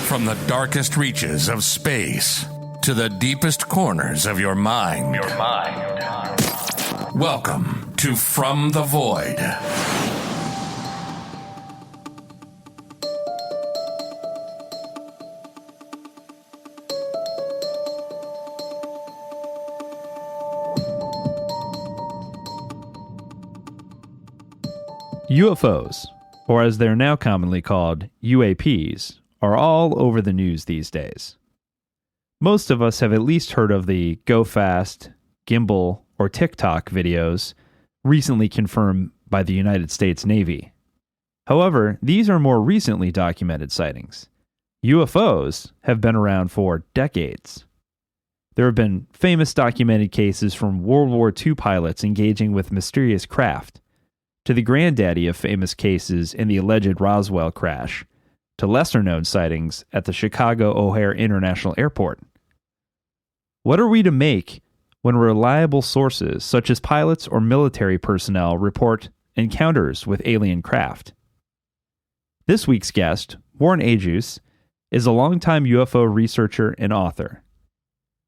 From the darkest reaches of space to the deepest corners of your mind. Welcome to From the Void. UFOs, or as they're now commonly called, UAPs, are all over the news these days. Most of us have at least heard of the Go Fast, Gimbal, or TikTok videos recently confirmed by the United States Navy. However, these are more recently documented sightings. UFOs have been around for decades. There have been famous documented cases from World War II pilots engaging with mysterious craft, to the granddaddy of famous cases in the alleged Roswell crash, to lesser-known sightings at the Chicago O'Hare International Airport. What are we to make when reliable sources, such as pilots or military personnel, report encounters with alien craft? This week's guest, Warren Agius, is a longtime UFO researcher and author.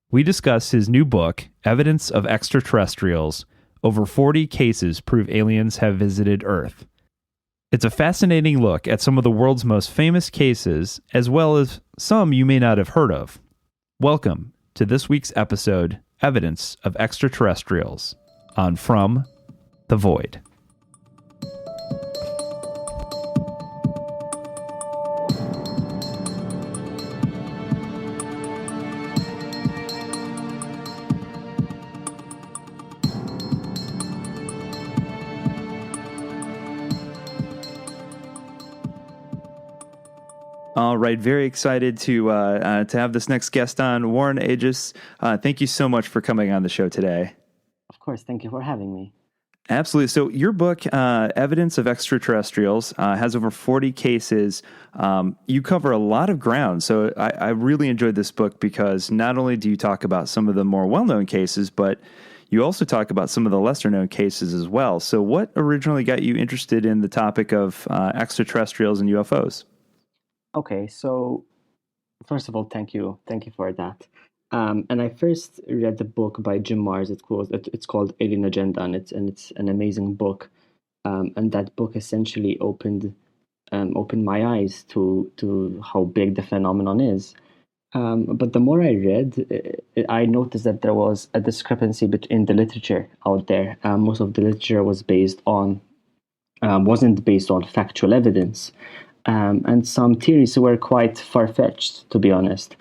We discuss his new book, Evidence of Extraterrestrials. Over 40 cases prove aliens have visited Earth. It's a fascinating look at some of the world's most famous cases, as well as some you may not have heard of. Welcome to this week's episode, Evidence of Extraterrestrials, on From the Void. All right, very excited to have this next guest on, Warren Agius. Thank you so much for coming on the show today. Of course, thank you for having me. Absolutely. So your book, Evidence of Extraterrestrials, has over 40 cases. You cover a lot of ground. So I really enjoyed this book because not only do you talk about some of the more well-known cases, but you also talk about some of the lesser-known cases as well. So what originally got you interested in the topic of extraterrestrials and UFOs? Okay, so first of all, thank you for that. And I first read the book by Jim Marrs. It's called Alien Agenda, and it's an amazing book. And that book essentially opened my eyes to how big the phenomenon is. But the more I read, I noticed that there was a discrepancy in the literature out there. Most of the literature wasn't based on factual evidence. And some theories were quite far-fetched, to be honest.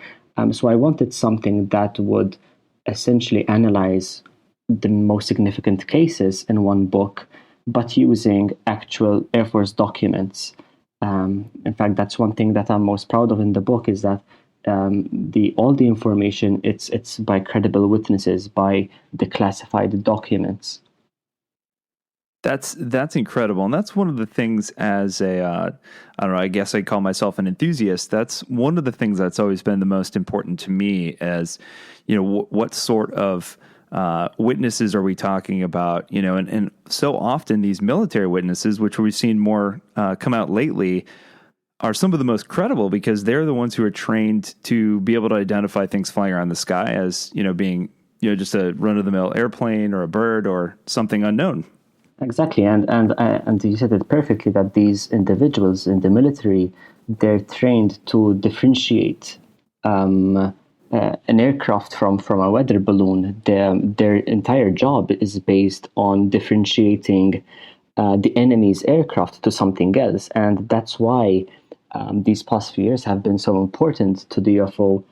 So I wanted something that would essentially analyze the most significant cases in one book, but using actual Air Force documents. In fact, that's one thing that I'm most proud of in the book, is that all the information, it's by credible witnesses, by the classified documents. That's incredible. And that's one of the things as I don't know, I guess I call myself an enthusiast. That's one of the things that's always been the most important to me as, what sort of witnesses are we talking about? And so often these military witnesses, which we've seen more come out lately, are some of the most credible because they're the ones who are trained to be able to identify things flying around the sky as, being, just a run-of-the-mill airplane or a bird or something unknown. Exactly, and you said it perfectly, that these individuals in the military, they're trained to differentiate an aircraft from a weather balloon. Their entire job is based on differentiating the enemy's aircraft to something else, and that's why these past few years have been so important to the UFO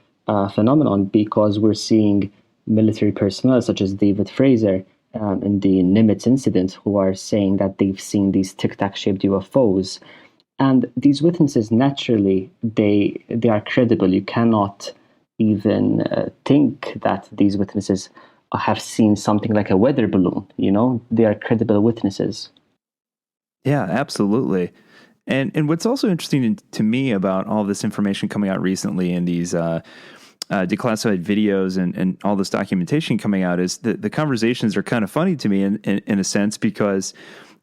phenomenon, because we're seeing military personnel such as David Fraser in the Nimitz incident, who are saying that they've seen these tic-tac-shaped UFOs. And these witnesses, naturally, they are credible. You cannot even think that these witnesses have seen something like a weather balloon. They are credible witnesses. Yeah, absolutely. And what's also interesting to me about all this information coming out recently in these declassified videos and all this documentation coming out is the conversations are kind of funny to me in a sense, because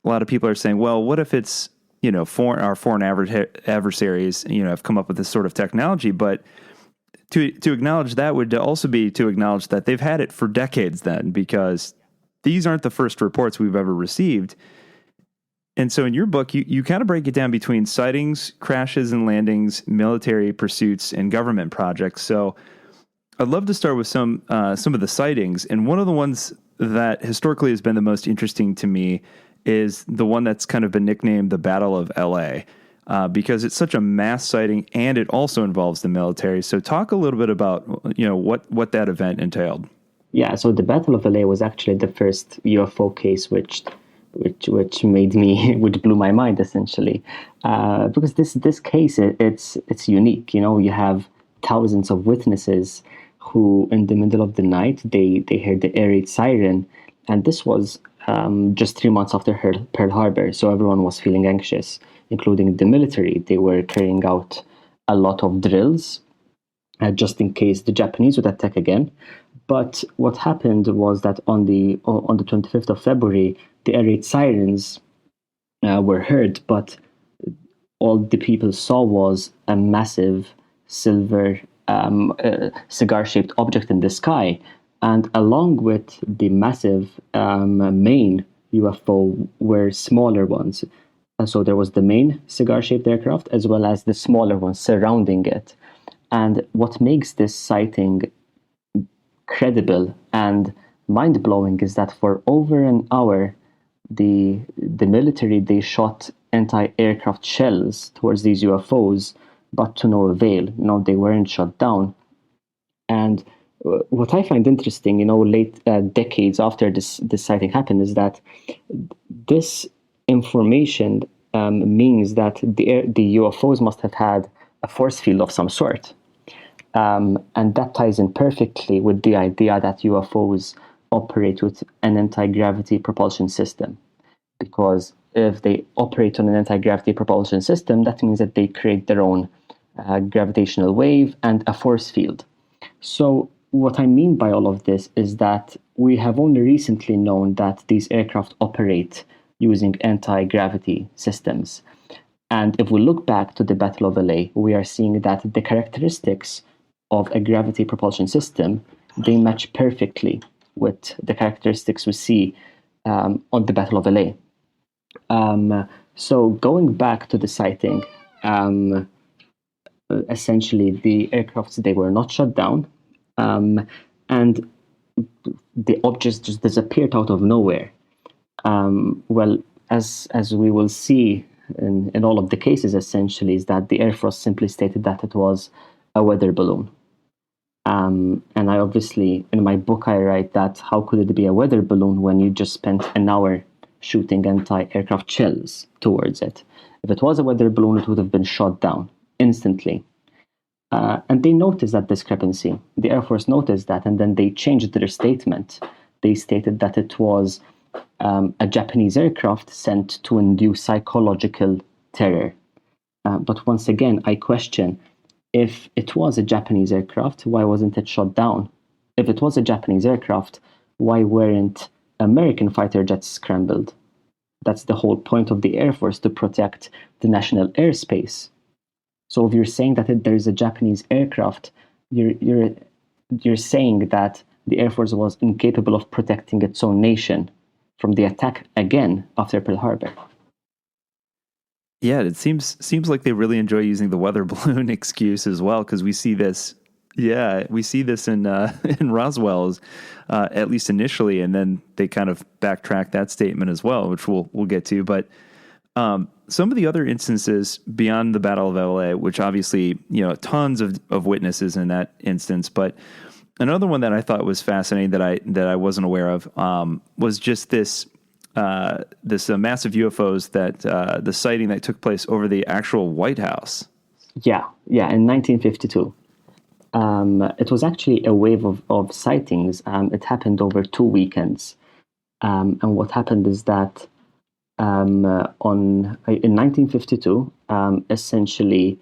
a lot of people are saying, well, what if it's our foreign adversaries, have come up with this sort of technology. But to acknowledge that would also be to acknowledge that they've had it for decades then, because these aren't the first reports we've ever received. And so in your book, you kind of break it down between sightings, crashes and landings, military pursuits, and government projects. So I'd love to start with some of the sightings. And one of the ones that historically has been the most interesting to me is the one that's kind of been nicknamed the Battle of LA, because it's such a mass sighting and it also involves the military. So talk a little bit about, what that event entailed. Yeah, so the Battle of LA was actually the first UFO case which blew my mind essentially, because this case it's unique. You have thousands of witnesses who, in the middle of the night, they heard the air raid siren, and this was just 3 months after Pearl Harbor, so everyone was feeling anxious, including the military. They were carrying out a lot of drills, just in case the Japanese would attack again. But what happened was that on the 25th of February, the air raid sirens were heard, but all the people saw was a massive silver cigar-shaped object in the sky. And along with the massive main UFO were smaller ones. And so there was the main cigar-shaped aircraft as well as the smaller ones surrounding it. And what makes this sighting credible and mind-blowing is that for over an hour, the military, they shot anti-aircraft shells towards these UFOs, but to no avail. They weren't shot down. And what I find interesting, late decades after this sighting happened, is that this information means that the UFOs must have had a force field of some sort. And that ties in perfectly with the idea that UFOs operate with an anti-gravity propulsion system. Because if they operate on an anti-gravity propulsion system, that means that they create their own gravitational wave and a force field. So what I mean by all of this is that we have only recently known that these aircraft operate using anti-gravity systems. And if we look back to the Battle of LA, we are seeing that the characteristics of a gravity propulsion system, they match perfectly with the characteristics we see on the Battle of LA. So going back to the sighting, essentially the aircrafts, they were not shut down, and the objects just disappeared out of nowhere. Well, as we will see in all of the cases, essentially, is that the Air Force simply stated that it was a weather balloon. And I obviously, in my book, I write that how could it be a weather balloon when you just spent an hour shooting anti-aircraft shells towards it? If it was a weather balloon, it would have been shot down instantly. And they noticed that discrepancy. The Air Force noticed that, and then they changed their statement. They stated that it was a Japanese aircraft sent to induce psychological terror. But once again, I question, if it was a Japanese aircraft, why wasn't it shot down? If it was a Japanese aircraft, why weren't American fighter jets scrambled? That's the whole point of the Air Force, to protect the national airspace. So if you're saying that there's a Japanese aircraft, you're saying that the Air Force was incapable of protecting its own nation from the attack again after Pearl Harbor. Yeah, it seems like they really enjoy using the weather balloon excuse as well, because we see this. Yeah, we see this in Roswell's, at least initially, and then they kind of backtrack that statement as well, which we'll get to. But some of the other instances beyond the Battle of LA, which obviously tons of witnesses in that instance, but another one that I thought was fascinating that I wasn't aware of was just this massive UFOs that the sighting that took place over the actual White House. Yeah, in 1952. It was actually a wave of sightings. It happened over 2 weekends. And what happened is that in 1952, essentially,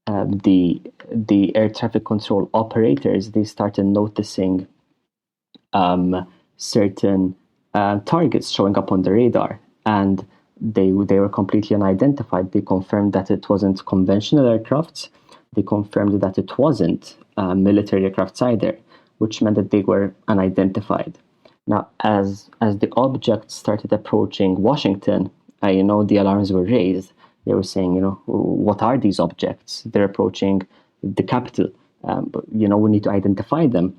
the air traffic control operators, they started noticing certain targets showing up on the radar. And they were completely unidentified. They confirmed that it wasn't conventional aircrafts. They confirmed that it wasn't military aircrafts either, which meant that they were unidentified. Now, as the objects started approaching Washington, the alarms were raised. They were saying, what are these objects? They're approaching the capital. But, we need to identify them.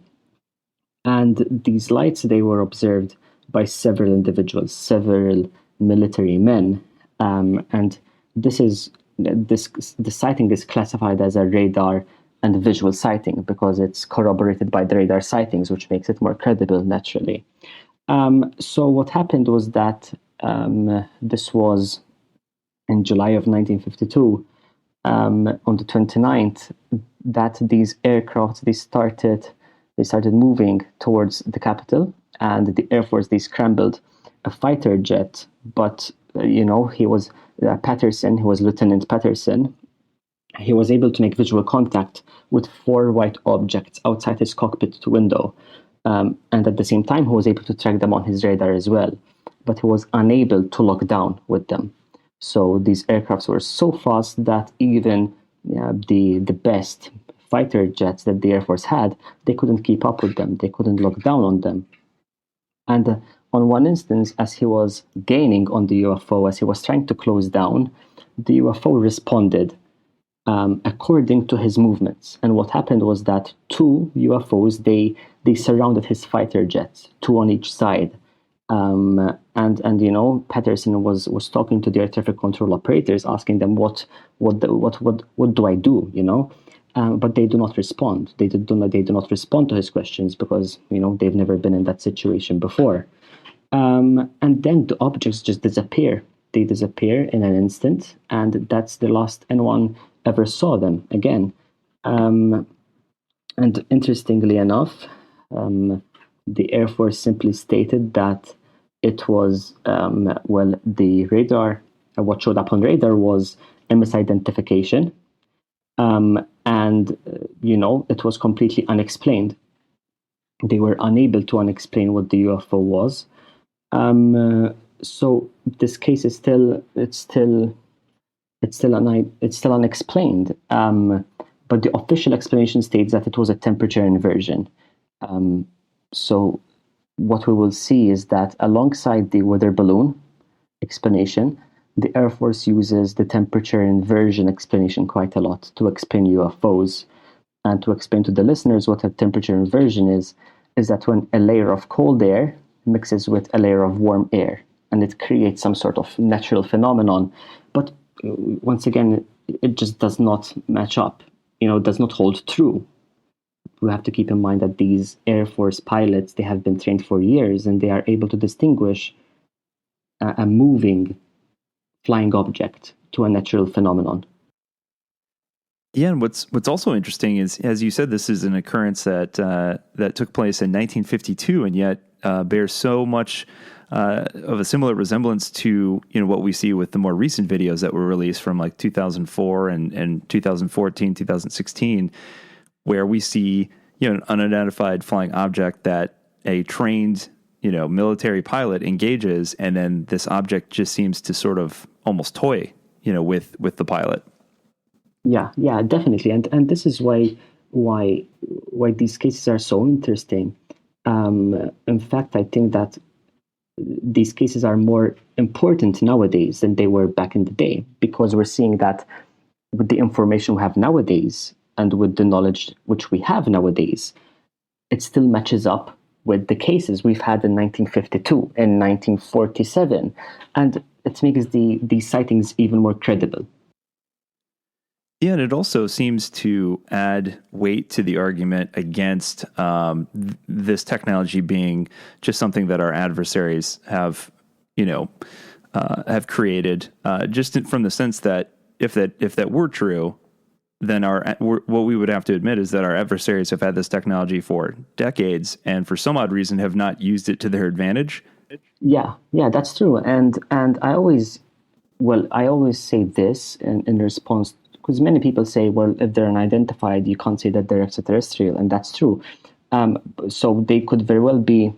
And these lights, they were observed by several individuals, several military men. And the sighting is classified as a radar and visual sighting because it's corroborated by the radar sightings, which makes it more credible, naturally. So what happened was that this was in July of 1952, on the 29th, that these aircraft, they started moving towards the capital, and the Air Force, they scrambled a fighter jet, but he was Patterson, who was Lieutenant Patterson. He was able to make visual contact with 4 white objects outside his cockpit window, and at the same time, he was able to track them on his radar as well, but he was unable to lock down with them. So these aircrafts were so fast that even the best fighter jets that the Air Force had, they couldn't keep up with them. They couldn't lock down on them. And on one instance, as he was gaining on the UFO, as he was trying to close down, the UFO responded according to his movements. And what happened was that 2 UFOs, they surrounded his fighter jets, 2 on each side. And Patterson was talking to the air traffic control operators, asking them what do I do, but they do not respond. They do not respond to his questions because they've never been in that situation before. And then the objects just disappear. They disappear in an instant, and that's the last anyone ever saw them again. And interestingly enough, the Air Force simply stated that it was, the radar, what showed up on radar was a misidentification. And it was completely unexplained. They were unable to unexplain what the UFO was. So this case is still unexplained. But the official explanation states that it was a temperature inversion. So what we will see is that alongside the weather balloon explanation, the Air Force uses the temperature inversion explanation quite a lot to explain UFOs. And to explain to the listeners what a temperature inversion is that when a layer of cold air mixes with a layer of warm air, and it creates some sort of natural phenomenon. But once again, it just does not match up, does not hold true. We have to keep in mind that these Air Force pilots, they have been trained for years, and they are able to distinguish a moving flying object to a natural phenomenon. Yeah, and what's also interesting is, as you said, this is an occurrence that took place in 1952, and yet bears so much of a similar resemblance to what we see with the more recent videos that were released from like 2004 and 2014, 2016, where we see an unidentified flying object that a trained military pilot engages, and then this object just seems to sort of almost toy with the pilot. Yeah, definitely, and this is why these cases are so interesting. In fact, I think that these cases are more important nowadays than they were back in the day, because we're seeing that with the information we have nowadays and with the knowledge which we have nowadays, it still matches up with the cases we've had in 1952 and 1947, and it makes these sightings even more credible. Yeah, and it also seems to add weight to the argument against this technology being just something that our adversaries have created. Just from the sense that if that were true, then what we would have to admit is that our adversaries have had this technology for decades, and for some odd reason have not used it to their advantage. Yeah, that's true. And I always say this in response. Because many people say, well, if they're unidentified, you can't say that they're extraterrestrial, and that's true. So they could very well be,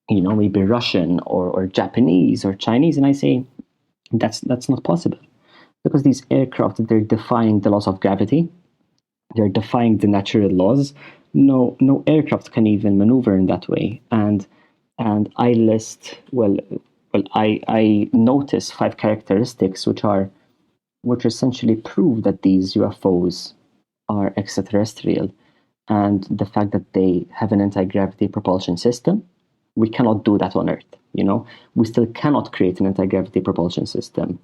maybe Russian or Japanese or Chinese. And I say, That's not possible, because these aircraft, they're defying the laws of gravity, they're defying the natural laws. No aircraft can even maneuver in that way. And I list I notice 5 characteristics which essentially prove that these UFOs are extraterrestrial. And the fact that they have an anti-gravity propulsion system, we cannot do that on Earth. We still cannot create an anti-gravity propulsion system.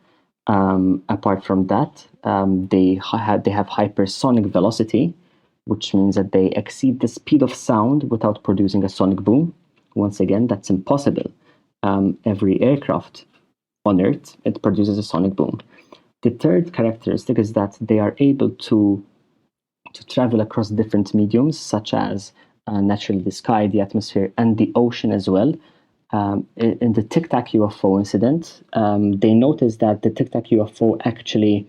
Apart from that, they have hypersonic velocity, which means that they exceed the speed of sound without producing a sonic boom. Once again, that's impossible. Every aircraft on Earth, it produces a sonic boom. The third characteristic is that they are able to travel across different mediums, such as naturally the sky, the atmosphere, and the ocean as well. In the Tic Tac UFO incident, they noticed that the Tic Tac UFO actually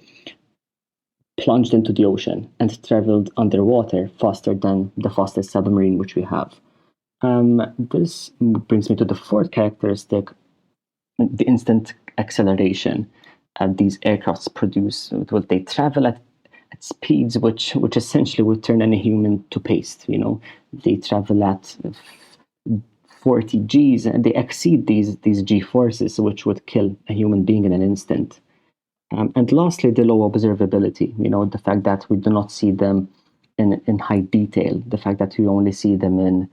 plunged into the ocean and traveled underwater faster than the fastest submarine which we have. This brings me to the fourth characteristic, the instant acceleration. These aircrafts produce, they travel at speeds which essentially would turn any human to paste. They travel at 40 Gs, and they exceed these G forces, which would kill a human being in an instant. And lastly, the low observability. The fact that we do not see them in high detail, the fact that we only see them in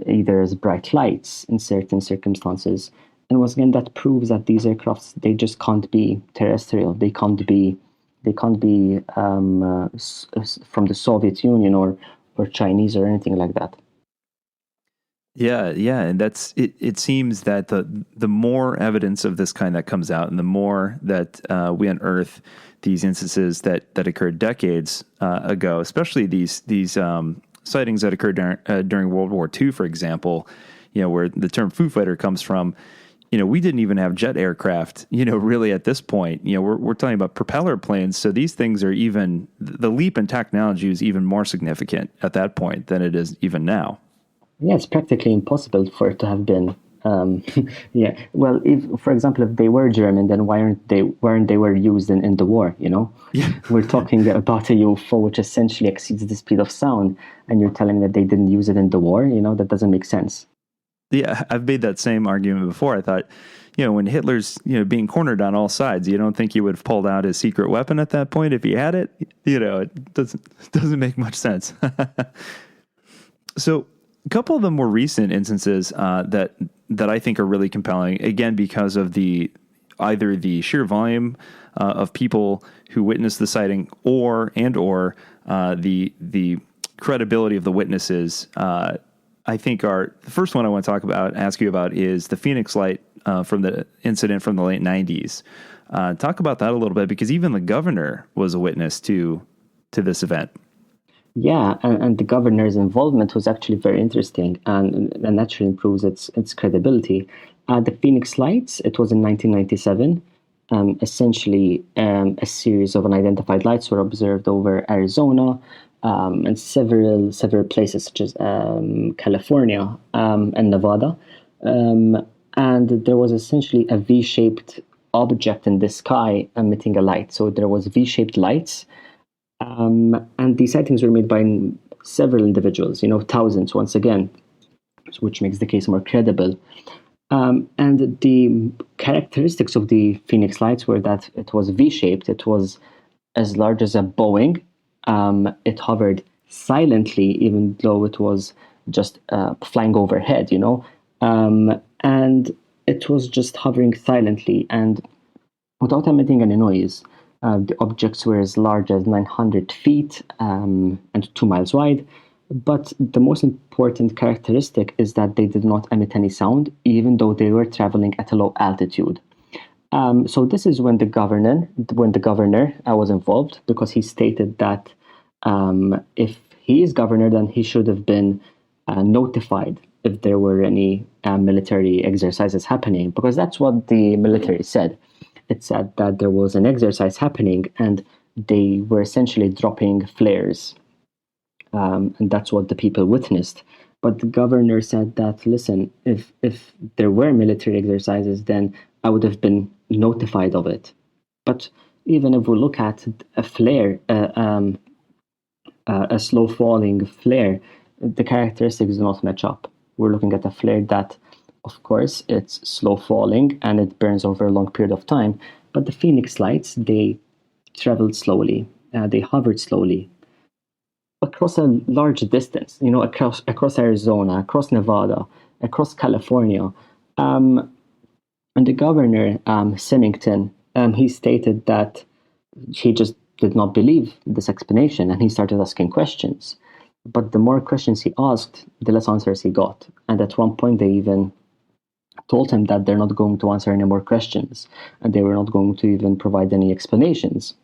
either as bright lights in certain circumstances. And once again, that proves that these aircrafts, they just can't be terrestrial. They can't be from the Soviet Union or Chinese or anything like that. Yeah, and that's it. It seems that the more evidence of this kind that comes out, and the more that we unearth these instances that occurred decades ago, especially these sightings that occurred during World War II, for example, where the term Foo Fighter comes from. We didn't even have jet aircraft, really at this point. We're talking about propeller planes. So these things are the leap in technology is even more significant at that point than it is even now. Yeah, it's practically impossible for it to have been. Yeah. Well, if, for example, if they were German, then why weren't they were used in the war? Yeah. We're talking about a UFO which essentially exceeds the speed of sound, and you're telling me that they didn't use it in the war. That doesn't make sense. Yeah, I've made that same argument before. I thought, when Hitler's, being cornered on all sides, you don't think he would have pulled out his secret weapon at that point if he had it? It doesn't make much sense. So a couple of the more recent instances that I think are really compelling, again, because of either the sheer volume of people who witnessed the sighting or the credibility of the witnesses, I think the first one I want to ask you about is the Phoenix Light from the incident from the late 90s. Talk about that a little bit, because even the governor was a witness to this event. Yeah, and the governor's involvement was actually very interesting, and naturally improves its credibility. The Phoenix Lights, it was in 1997. Essentially, a series of unidentified lights were observed over Arizona, and several places such as California and Nevada. And there was essentially a V-shaped object in the sky emitting a light. So there was V-shaped lights. And these sightings were made by several individuals, thousands once again, which makes the case more credible. And the characteristics of the Phoenix Lights were that it was V-shaped. It was as large as a Boeing. It hovered silently, even though it was just flying overhead, and it was just hovering silently and without emitting any noise. The objects were as large as 900 feet and 2 miles wide. But the most important characteristic is that they did not emit any sound, even though they were traveling at a low altitude. So this is when the governor was involved, because he stated that if he is governor, then he should have been notified if there were any military exercises happening, because that's what the military said. It said that there was an exercise happening and they were essentially dropping flares. And that's what the people witnessed. But the governor said that, listen, if there were military exercises, then I would have been notified of it. But even if we look at a flare, a slow falling flare, the characteristics do not match up. We're looking at a flare that, of course, it's slow falling and it burns over a long period of time. But the Phoenix lights, they traveled slowly, they hovered slowly across a large distance, across Arizona, across Nevada, across California. And the governor, Symington, he stated that he just did not believe this explanation, and he started asking questions. But the more questions he asked, the less answers he got. And at one point, they even told him that they're not going to answer any more questions, and they were not going to even provide any explanations.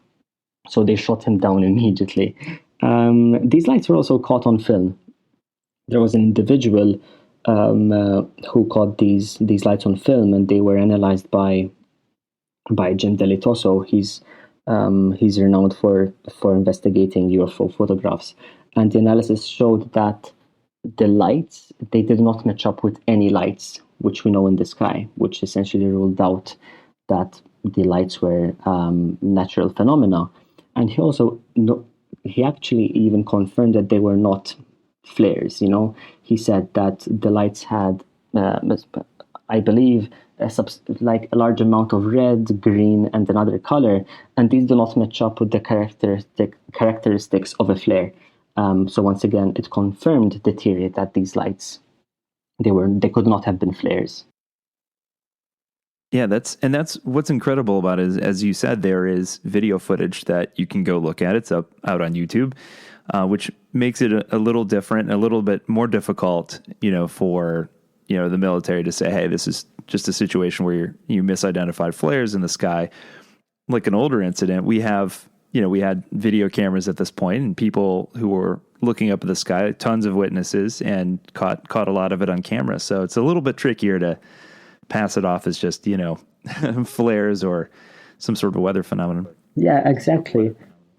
So they shot him down immediately. These lights were also caught on film. There was an individual who caught these lights on film, and they were analyzed by Jim Delitoso. He's renowned for investigating UFO photographs, and the analysis showed that the lights, they did not match up with any lights which we know in the sky, which essentially ruled out that the lights were natural phenomena. And he actually even confirmed that they were not flares. He said that the lights had, I believe, like a large amount of red, green, and another color, and these do not match up with the characteristics of a flare. So once again, it confirmed the theory that these lights, they could not have been flares. Yeah, that's what's incredible about it. Is, as you said, there is video footage that you can go look at. It's out on YouTube, which makes it a little different, a little bit more difficult, for the military to say, hey, this is just a situation where you misidentified flares in the sky. Like an older incident, we had video cameras at this point, and people who were looking up at the sky, tons of witnesses, and caught a lot of it on camera. So it's a little bit trickier to pass it off as just, flares or some sort of weather phenomenon. Yeah, exactly.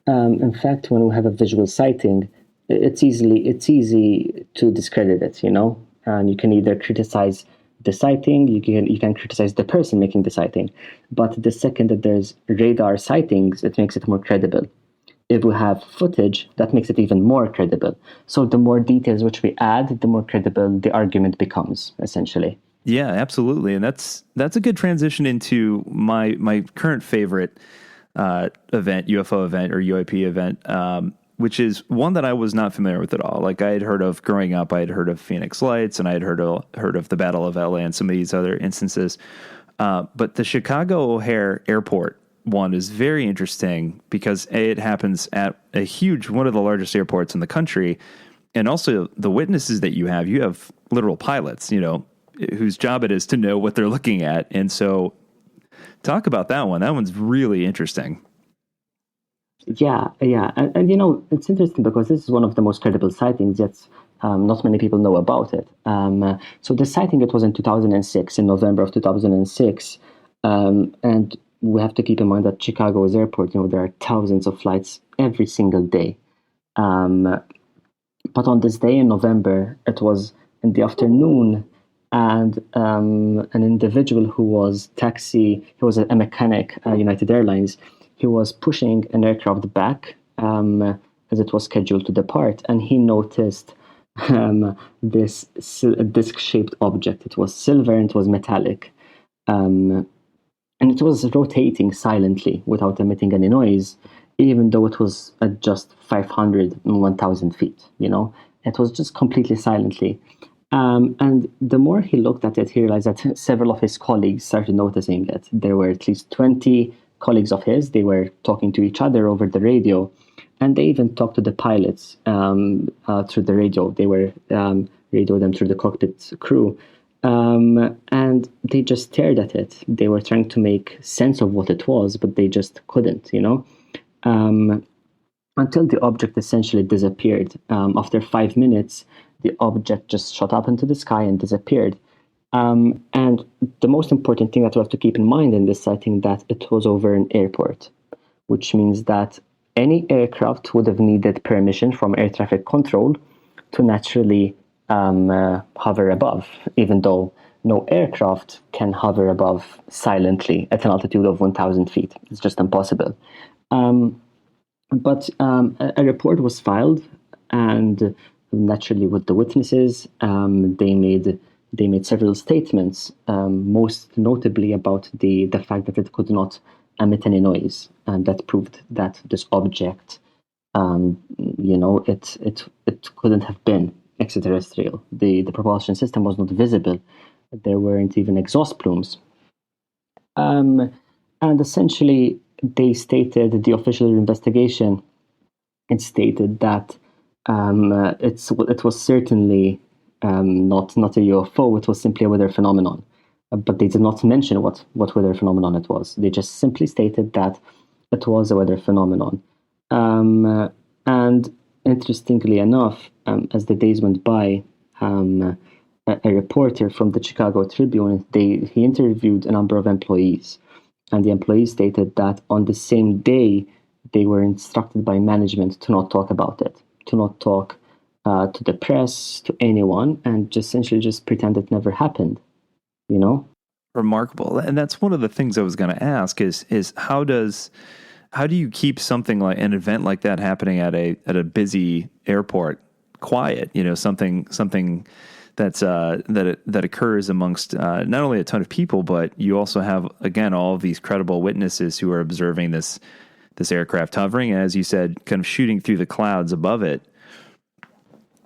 In fact, when we have a visual sighting, it's easy to discredit it, and you can either criticize the sighting, you can criticize the person making the sighting. But the second that there's radar sightings, it makes it more credible. If we have footage, that makes it even more credible. So the more details which we add, the more credible the argument becomes, essentially. Yeah, absolutely. And that's a good transition into my current favorite event, UFO event or UAP event, which is one that I was not familiar with at all. Like I had heard of growing up, I had heard of Phoenix Lights, and I had heard of the Battle of LA and some of these other instances. But the Chicago O'Hare Airport one is very interesting because it happens at one of the largest airports in the country. And also the witnesses that you have literal pilots, whose job it is to know what they're looking at. And so talk about that one. That one's really interesting. Yeah. And it's interesting because this is one of the most credible sightings, yet not many people know about it. So the sighting, it was in 2006, in November of 2006. And we have to keep in mind that Chicago's airport, there are thousands of flights every single day. But on this day in November, it was in the afternoon, and an individual who was he was a mechanic at United Airlines. He was pushing an aircraft back as it was scheduled to depart, and he noticed this disc-shaped object. It was silver and it was metallic. And it was rotating silently without emitting any noise, even though it was at just 500 and 1,000 feet, It was just completely silently. And the more he looked at it, he realized that several of his colleagues started noticing it. There were at least 20 colleagues of his. They were talking to each other over the radio, and they even talked to the pilots through the radio. They were radio them through the cockpit crew. And they just stared at it. They were trying to make sense of what it was, but they just couldn't, until the object essentially disappeared. After 5 minutes, the object just shot up into the sky and disappeared. And the most important thing that we have to keep in mind in this sighting, that it was over an airport, which means that any aircraft would have needed permission from air traffic control to naturally hover above, even though no aircraft can hover above silently at an altitude of 1,000 feet. It's just impossible. But a report was filed, and naturally, with the witnesses, they made several statements, most notably about the fact that it could not emit any noise, and that proved that this object, it couldn't have been extraterrestrial. The propulsion system was not visible. There weren't even exhaust plumes. And essentially, they stated the official investigation. It stated that it was certainly not a UFO. It was simply a weather phenomenon. But they did not mention what weather phenomenon it was. They just simply stated that it was a weather phenomenon. And interestingly enough, as the days went by, a reporter from the Chicago Tribune, he interviewed a number of employees, and the employees stated that on the same day they were instructed by management to not talk about it, to not talk to the press, to anyone, and just essentially just pretend it never happened. Remarkable. And that's one of the things I was going to ask is how do you keep something like an event like that happening at a busy airport quiet? Something that's that occurs amongst not only a ton of people, but you also have, again, all of these credible witnesses who are observing this aircraft hovering, and as you said, kind of shooting through the clouds above it.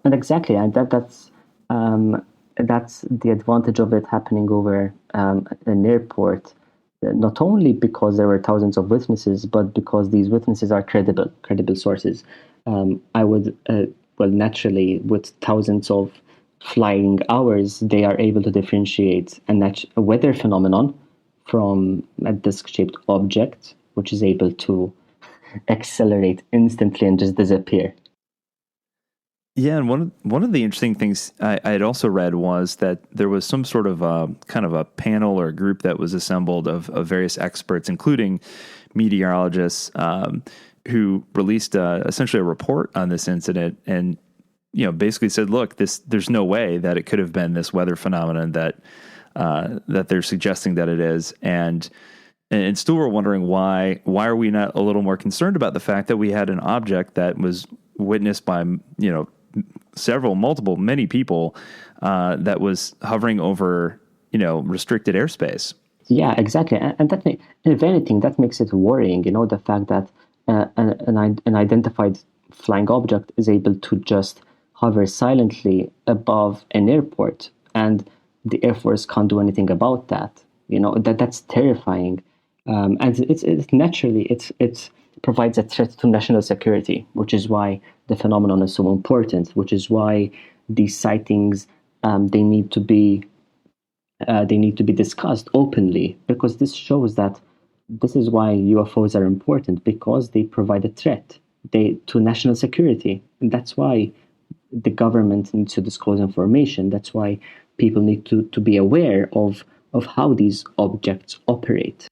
And exactly, and that's the advantage of it happening over an airport. Not only because there were thousands of witnesses, but because these witnesses are credible sources. I would, naturally, with thousands of flying hours, they are able to differentiate a weather phenomenon from a disc-shaped object, which is able to accelerate instantly and just disappear. Yeah, and one of the interesting things I had also read was that there was some sort of kind of a panel or a group that was assembled of various experts, including meteorologists, who released essentially a report on this incident, and basically said, "Look, there's no way that it could have been this weather phenomenon that they're suggesting that it is," and still we're wondering why are we not a little more concerned about the fact that we had an object that was witnessed by many people that was hovering over restricted airspace. Yeah, exactly, and that if anything, that makes it worrying. The fact that an identified flying object is able to just hover silently above an airport, and the Air Force can't do anything about that. That's terrifying, and it's naturally it provides a threat to national security, which is why the phenomenon is so important. Which is why these sightings they need to be discussed openly, because this shows that this is why UFOs are important, because they provide a threat to national security, and that's why the government needs to disclose information. That's why people need to be aware of how these objects operate.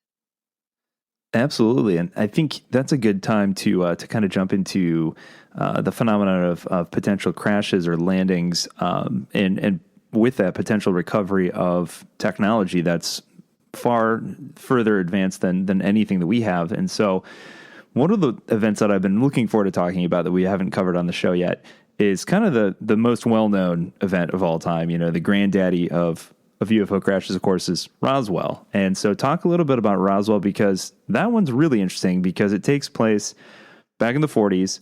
Absolutely, and I think that's a good time to kind of jump into the phenomenon of potential crashes or landings, and with that potential recovery of technology that's far further advanced than anything that we have. And so, one of the events that I've been looking forward to talking about that we haven't covered on the show yet is kind of the most well-known event of all time. The granddaddy of UFO crashes, of course, is Roswell. And so talk a little bit about Roswell, because that one's really interesting because it takes place back in the 40s,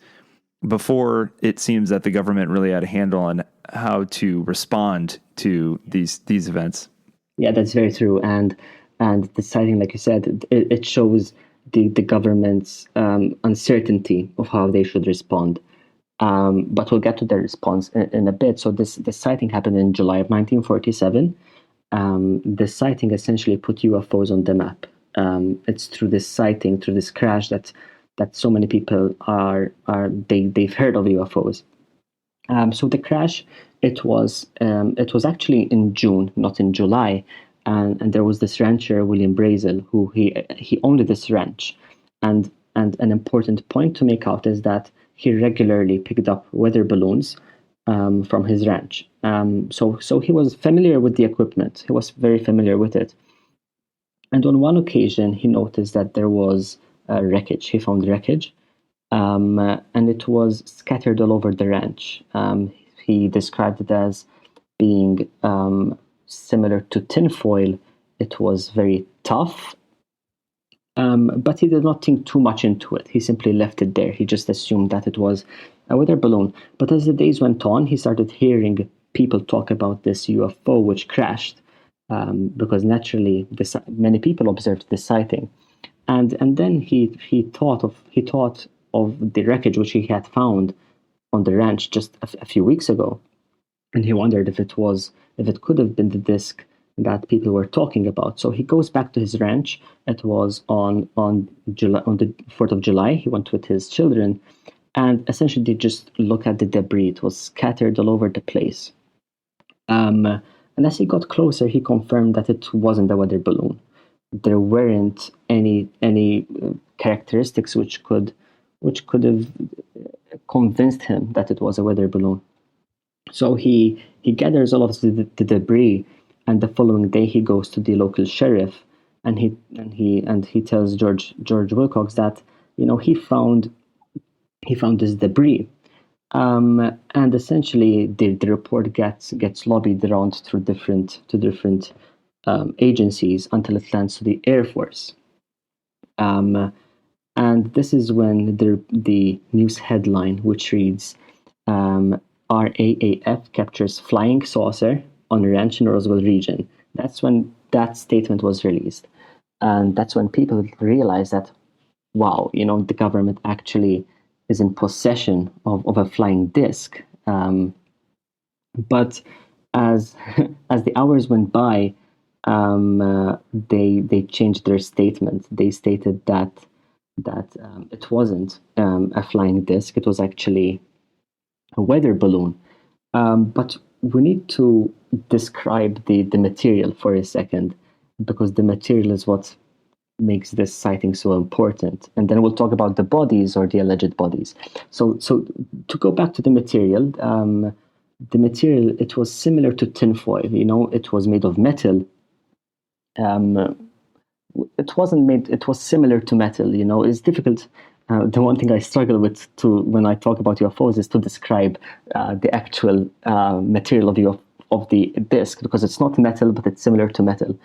before it seems that the government really had a handle on how to respond to these events. Yeah, that's very true. And the sighting, like you said, it shows the government's uncertainty of how they should respond. But we'll get to their response in a bit. So this sighting happened in July of 1947. The sighting essentially put UFOs on the map. It's through this sighting, through this crash, that so many people they've heard of UFOs. So the crash, it was actually in June, not in July, and there was this rancher, William Brazel, who he owned this ranch, and an important point to make out is that he regularly picked up weather balloons from his ranch, So he was familiar with the equipment. He was very familiar with it. And on one occasion, he noticed that there was wreckage. He found wreckage, and it was scattered all over the ranch. He described it as being similar to tinfoil. It was very tough, but he did not think too much into it. He simply left it there. He just assumed that it was a weather balloon. But as the days went on, he started hearing people talk about this UFO which crashed, because naturally many people observed this sighting. And then he thought of the wreckage which he had found on the ranch just a few weeks ago, and he wondered if it could have been the disc that people were talking about. So he goes back to his ranch. It was on the 4th of July. He went with his children, and essentially they just look at the debris. It was scattered all over the place. And as he got closer, he confirmed that it wasn't a weather balloon. There weren't any characteristics which could have convinced him that it was a weather balloon. So he gathers all of the debris, and the following day he goes to the local sheriff, and he tells George Wilcox that he found this debris. And essentially, the report gets lobbied around through different agencies until it lands to the Air Force. And this is when the news headline, which reads, RAAF captures flying saucer on ranch in Roswell region. That's when that statement was released. And that's when people realized that, wow, the government actually is in possession of a flying disc. But as the hours went by, they changed their statement. They stated that it wasn't a flying disc. It was actually a weather balloon. But we need to describe the material for a second, because the material is what makes this sighting so important. And then we'll talk about the bodies, or the alleged bodies. So to go back to the material, it was similar to tinfoil. It was made of metal. It was similar to metal. It's difficult. The one thing I struggle with when I talk about UFOs is to describe the actual material of the disc, because it's not metal, but it's similar to metal.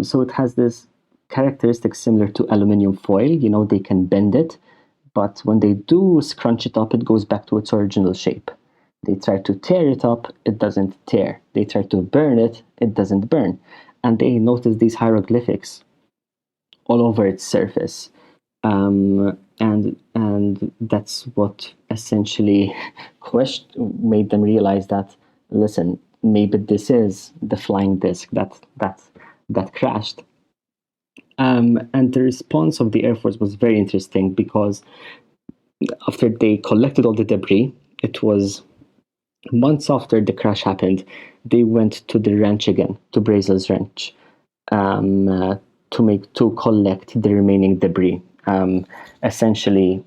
So it has this characteristic similar to aluminum foil. They can bend it, but when they do scrunch it up, it goes back to its original shape. They try to tear it up, it doesn't tear. They try to burn it, it doesn't burn. And they notice these hieroglyphics all over its surface. And that's what essentially made them realize that, listen, maybe this is the flying disc that crashed. And the response of the Air Force was very interesting, because after they collected all the debris, it was months after the crash happened, they went to the ranch again, to Brazel's ranch, to collect the remaining debris. Essentially,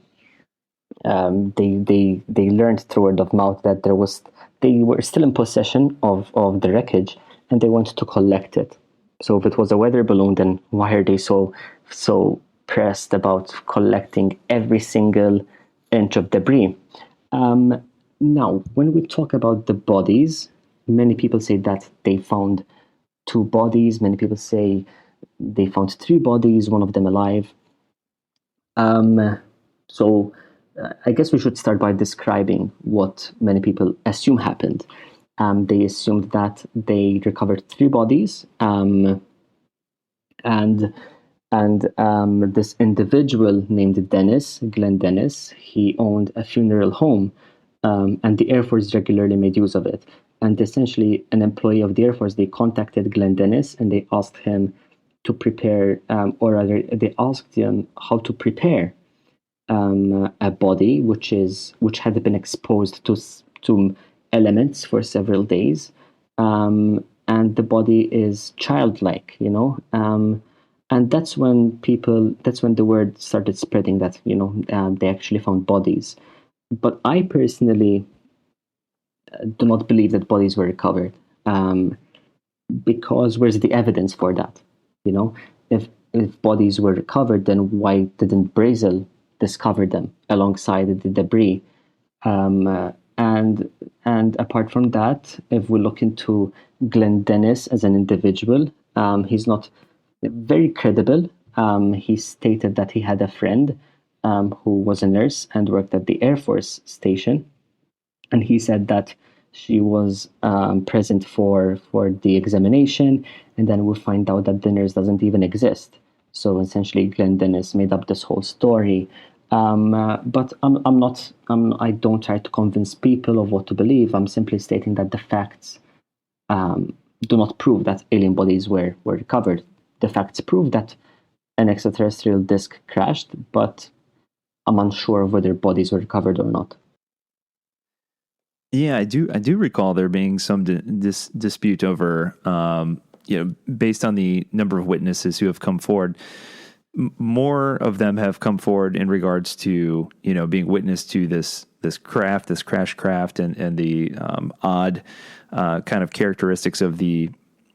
they learned through word of mouth that they were still in possession of the wreckage, and they wanted to collect it. So if it was a weather balloon, then why are they so pressed about collecting every single inch of debris? Now, when we talk about the bodies, many people say that they found 2 bodies. Many people say they found 3 bodies, one of them alive. So I guess we should start by describing what many people assume happened. They assumed that they recovered 3 bodies, and this individual named Glenn Dennis, he owned a funeral home, and the Air Force regularly made use of it. And essentially, an employee of the Air Force, they contacted Glenn Dennis, and they asked him to prepare, or rather, they asked him how to prepare a body which had been exposed to elements for several days, and the body is childlike, and that's when the word started spreading that they actually found bodies. But I personally do not believe that bodies were recovered. Because where's the evidence for that? You know, if bodies were recovered, then why didn't Brazil discover them alongside the debris? And apart from that, if we look into Glenn Dennis as an individual, he's not very credible. He stated that he had a friend who was a nurse and worked at the Air Force station, and he said that she was present for the examination, and then we find out that the nurse doesn't even exist. So essentially, Glenn Dennis made up this whole story. But I don't try to convince people of what to believe. I'm simply stating that the facts do not prove that alien bodies were recovered. The facts prove that an extraterrestrial disk crashed, but I'm unsure of whether bodies were recovered or not. Yeah, I do recall there being some dispute over, based on the number of witnesses who have come forward. More of them have come forward in regards to, being witness to this craft, this crash craft, and the odd kind of characteristics of the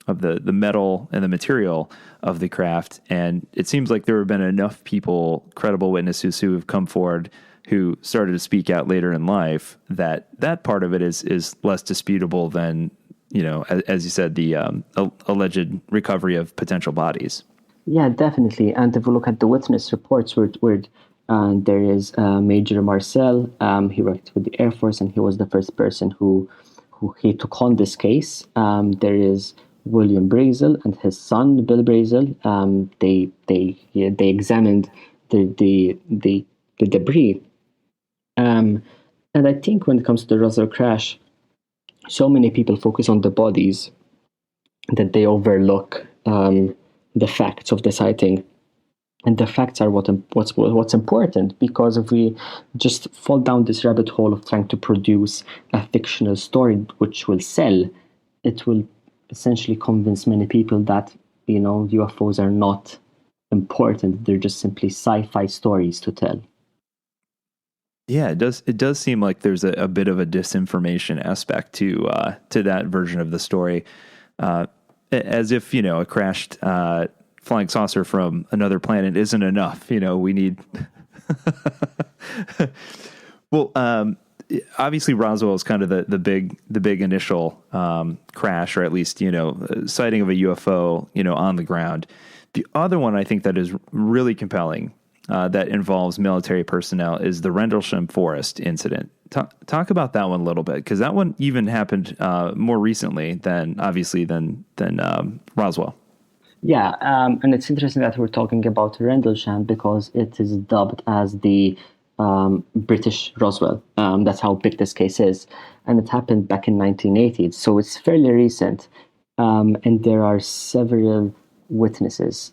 metal and the material of the craft. And it seems like there have been enough people, credible witnesses, who have come forward who started to speak out later in life that part of it is less disputable than, as you said, the alleged recovery of potential bodies. Yeah, definitely. And if we look at the witness reports, where there is Major Marcel, he worked with the Air Force, and he was the first person who he took on this case. There is William Brazel and his son Bill Brazel. They examined the debris. And I think when it comes to the Roswell crash, so many people focus on the bodies that they overlook the facts of the sighting. And the facts are what's important, because if we just fall down this rabbit hole of trying to produce a fictional story which will sell, it will essentially convince many people that, UFOs are not important. They're just simply sci-fi stories to tell. Yeah, it does seem like there's a bit of a disinformation aspect to that version of the story, as if a crashed flying saucer from another planet isn't enough. We need. Well, obviously Roswell is kind of the big initial crash, or at least sighting of a UFO on the ground. The other one I think that is really compelling, that involves military personnel, is the Rendlesham Forest incident. Talk about that one a little bit, because that one even happened more recently than Roswell. Yeah, and it's interesting that we're talking about Rendlesham, because it is dubbed as the British Roswell. That's how big this case is, and it happened back in 1980. So it's fairly recent, and there are several witnesses.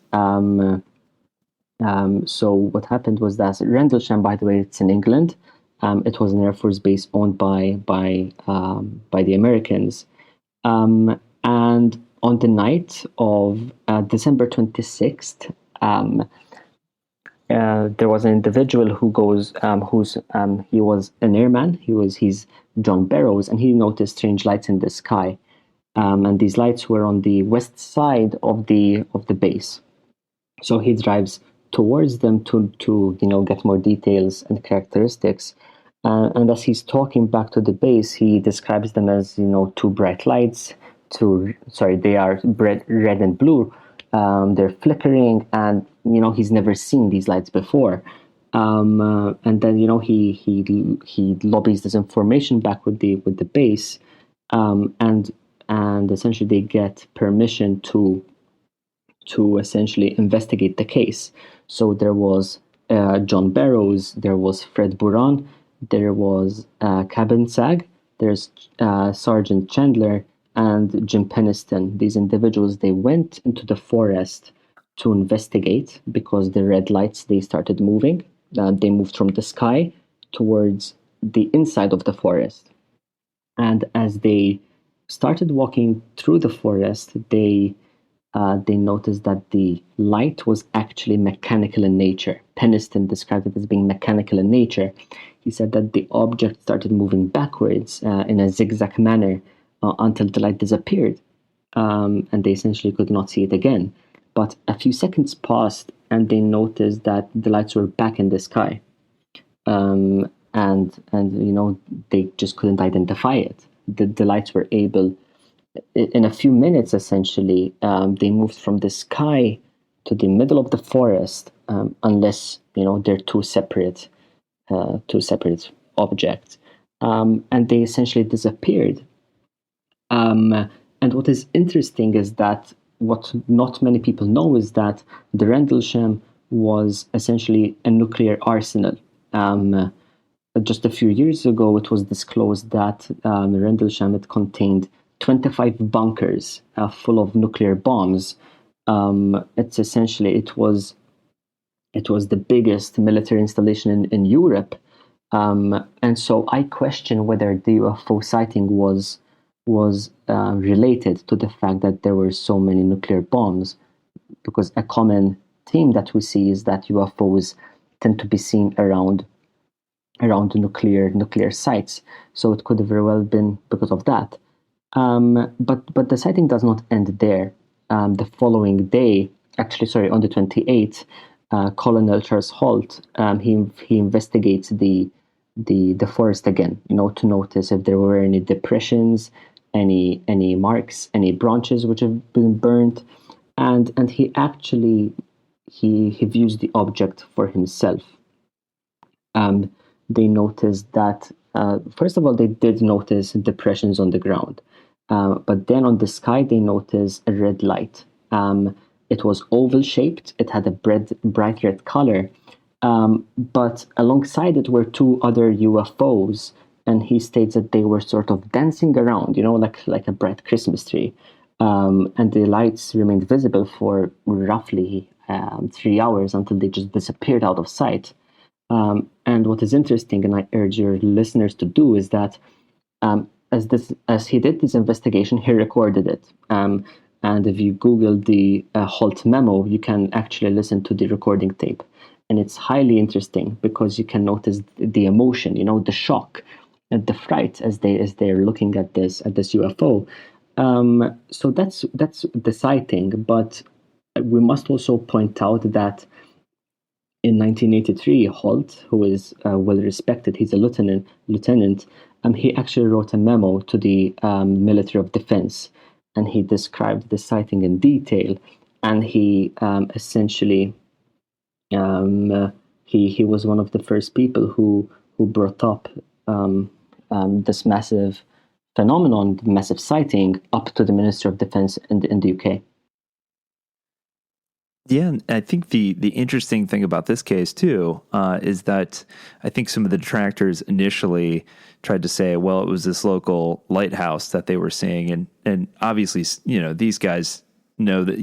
So what happened was that Rendlesham, by the way, it's in England. It was an Air Force base owned by the Americans. And on the night of December 26th, there was an individual who goes, he was an airman. He's John Barrows, and he noticed strange lights in the sky. And these lights were on the west side of the base. So he drives towards them to get more details and characteristics. And as he's talking back to the base, he describes them as two bright lights. They are red and blue. They're flickering, and he's never seen these lights before. And then he lobbies this information back with the base, and essentially they get permission to essentially investigate the case. So there was John Barrows, there was Fred Buran, there was Cabin Sag, there's Sergeant Chandler, and Jim Peniston. These individuals, they went into the forest to investigate, because the red lights, they started moving. They moved from the sky towards the inside of the forest. And as they started walking through the forest, they they noticed that the light was actually mechanical in nature. Peniston described it as being mechanical in nature. He said that the object started moving backwards in a zigzag manner until the light disappeared, and they essentially could not see it again. But a few seconds passed, and they noticed that the lights were back in the sky, and they just couldn't identify it. The lights were able, in a few minutes, essentially, they moved from the sky to the middle of the forest, unless they're two separate objects, and they essentially disappeared. And what is interesting is that what not many people know is that the Rendlesham was essentially a nuclear arsenal. Just a few years ago, it was disclosed that Rendlesham had contained 25 bunkers full of nuclear bombs. It was the biggest military installation in Europe, and so I question whether the UFO sighting was related to the fact that there were so many nuclear bombs, because a common theme that we see is that UFOs tend to be seen around nuclear sites. So it could have very well been because of that. But the sighting does not end there. The following day, on the 28th, Colonel Charles Holt, he investigates the forest again, to notice if there were any depressions, any marks, any branches which have been burnt, and he actually he views the object for himself. They noticed that, first of all, they did notice depressions on the ground, but then on the sky they noticed a red light. It was oval shaped. It had a bright red color, but alongside it were two other UFOs, and he states that they were sort of dancing around, like a bright Christmas tree. And the lights remained visible for roughly 3 hours until they just disappeared out of sight. And what is interesting, and I urge your listeners to do, is that as he did this investigation, he recorded it. And if you Google the Holt memo, you can actually listen to the recording tape. And it's highly interesting because you can notice the emotion, the shock and the fright as they're looking at this UFO. So that's the sighting. But we must also point out that in 1983, Holt, who is well respected, he's a lieutenant. He actually wrote a memo to the Military of Defense, and he described the sighting in detail. And he essentially he was one of the first people who brought up this massive phenomenon, massive sighting, up to the Minister of Defense in the UK. Yeah, and I think the interesting thing about this case too is that I think some of the detractors initially tried to say, well, it was this local lighthouse that they were seeing, and obviously, these guys know that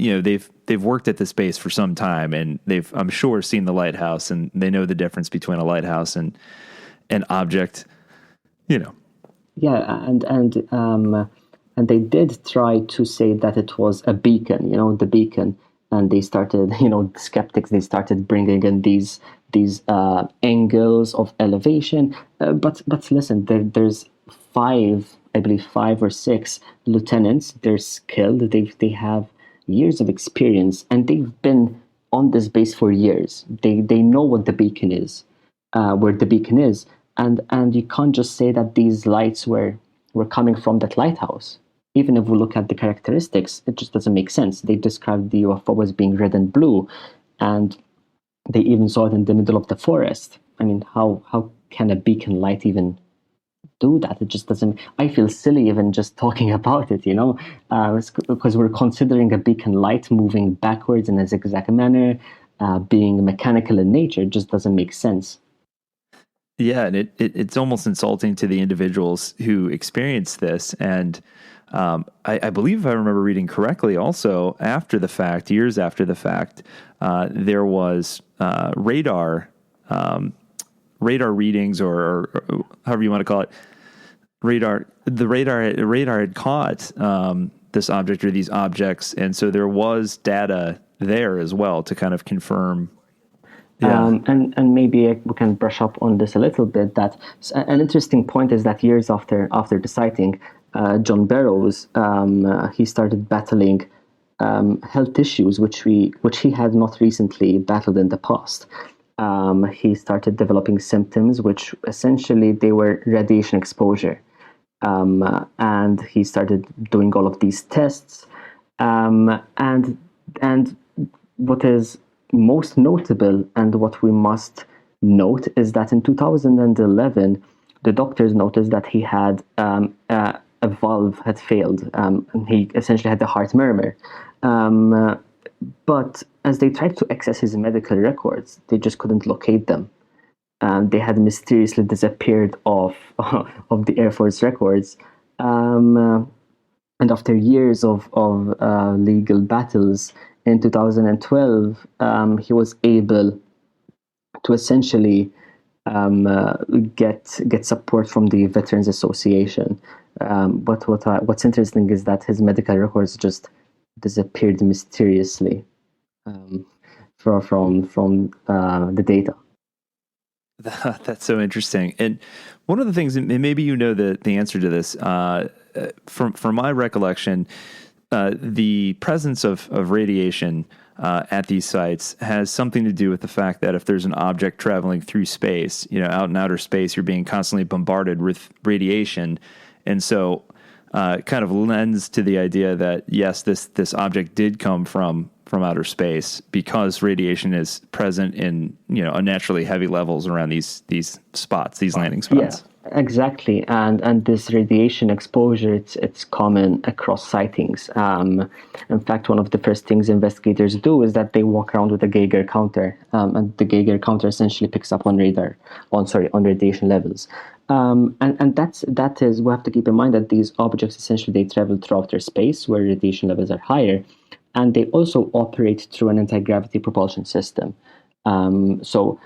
they've worked at this base for some time, and they've, I'm sure, seen the lighthouse, and they know the difference between a lighthouse and an object. Yeah, and they did try to say that it was a beacon, the beacon. And they started, skeptics, they started bringing in these angles of elevation. But listen, there's five or six lieutenants. They're skilled. They have years of experience, and they've been on this base for years. They know what the beacon is, where the beacon is, and you can't just say that these lights were coming from that lighthouse. Even if we look at the characteristics, it just doesn't make sense. They described the UFO as being red and blue, and they even saw it in the middle of the forest. I mean, how can a beacon light even do that? It just doesn't. I feel silly even just talking about it, because we're considering a beacon light moving backwards in a zigzag manner, being mechanical in nature. It just doesn't make sense. Yeah, and it's almost insulting to the individuals who experienced this. And I believe, if I remember reading correctly, also after the fact, years after the fact, there was radar readings, or radar. The radar had caught this object or these objects, and so there was data there as well to kind of confirm. Yeah. And maybe we can brush up on this a little bit. That an interesting point is that years after the sighting, John Burroughs he started battling health issues which he had not recently battled in the past. He started developing symptoms which essentially they were radiation exposure, and he started doing all of these tests. And what is most notable and what we must note is that in 2011, the doctors noticed that he had a valve had failed. And he essentially had a heart murmur. But as they tried to access his medical records, they just couldn't locate them. They had mysteriously disappeared off of the Air Force records. And after years of legal battles, in 2012, he was able to essentially get support from the Veterans Association. But what's interesting is that his medical records just disappeared mysteriously from the data. That's so interesting. And one of the things, and maybe you know the answer to this, from my recollection, the presence of radiation at these sites has something to do with the fact that if there's an object traveling through space, out in outer space, you're being constantly bombarded with radiation. And so kind of lends to the idea that, yes, this object did come from outer space because radiation is present in, unnaturally heavy levels around these spots, these landing spots. Yeah, exactly. And this radiation exposure, it's common across sightings. In fact, one of the first things investigators do is that they walk around with a Geiger counter, and the Geiger counter essentially picks up on radiation levels. And that is we have to keep in mind that these objects essentially they travel through outer space where radiation levels are higher, and they also operate through an anti-gravity propulsion system. So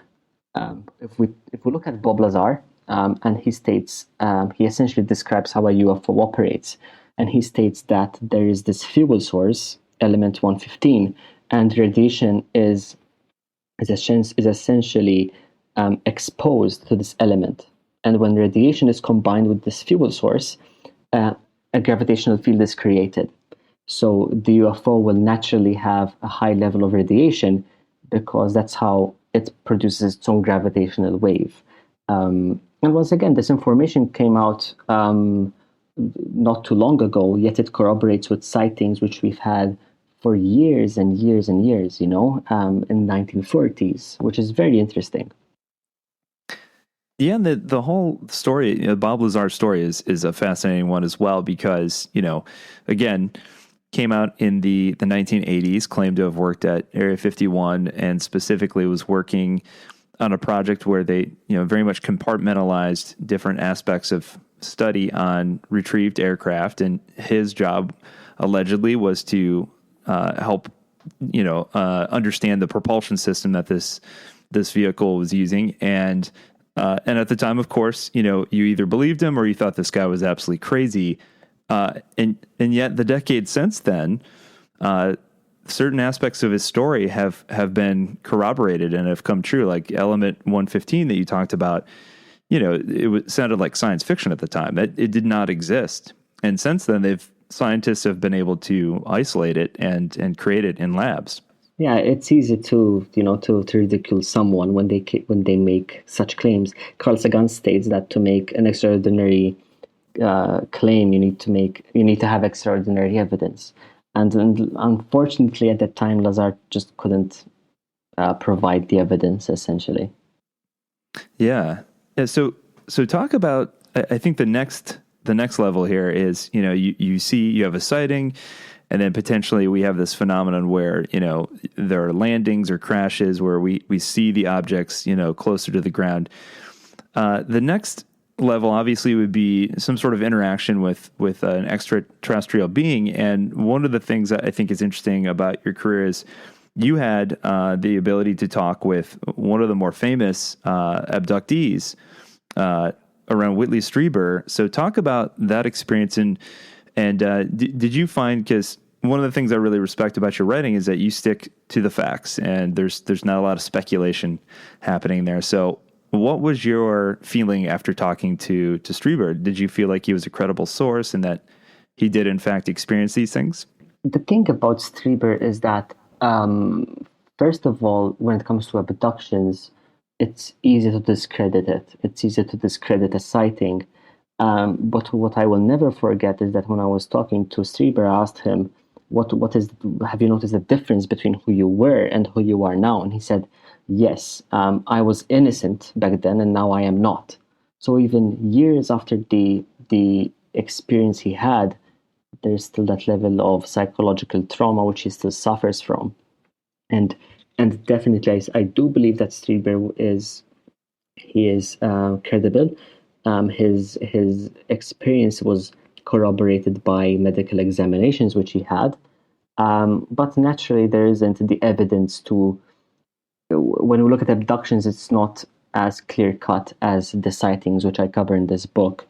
if we look at Bob Lazar, and he states he essentially describes how a UFO operates, and he states that there is this fuel source, element 115, and radiation is essentially exposed to this element. And when radiation is combined with this fuel source, a gravitational field is created. So the UFO will naturally have a high level of radiation because that's how it produces its own gravitational wave. And once again, this information came out not too long ago, yet it corroborates with sightings which we've had for years and years and years, in 1940s, which is very interesting. Yeah, and the whole story, Bob Lazar's story is a fascinating one as well because, again, came out in the 1980s, claimed to have worked at Area 51 and specifically was working on a project where they, very much compartmentalized different aspects of study on retrieved aircraft. And his job allegedly was to help, understand the propulsion system that this vehicle was using. And at the time, of course, you either believed him or you thought this guy was absolutely crazy. And yet the decades since then, certain aspects of his story have been corroborated and have come true, like element 115 that you talked about. It sounded like science fiction at the time. It did not exist. And since then, scientists have been able to isolate it and create it in labs. Yeah, it's easy to ridicule someone when they make such claims. Carl Sagan states that to make an extraordinary claim, you need to have extraordinary evidence, and unfortunately, at that time, Lazar just couldn't provide the evidence. Essentially, yeah. So talk about. I think the next level here is you have a sighting. And then potentially we have this phenomenon where, there are landings or crashes where we see the objects, closer to the ground. The next level obviously would be some sort of interaction with an extraterrestrial being. And one of the things that I think is interesting about your career is you had the ability to talk with one of the more famous around Whitley Strieber. So talk about that experience And did you find, because one of the things I really respect about your writing is that you stick to the facts, and there's not a lot of speculation happening there. So what was your feeling after talking to Strieber? Did you feel like he was a credible source and that he did in fact experience these things? The thing about Strieber is that, first of all, when it comes to abductions, it's easy to discredit it. It's easy to discredit a sighting. But what I will never forget is that when I was talking to Strieber, I asked him, have you noticed the difference between who you were and who you are now? And he said, yes, I was innocent back then and now I am not. So even years after the experience he had, there's still that level of psychological trauma which he still suffers from. And definitely, I do believe that Strieber is credible. His experience was corroborated by medical examinations which he had, but naturally there isn't the evidence to. When we look at abductions, it's not as clear cut as the sightings which I cover in this book.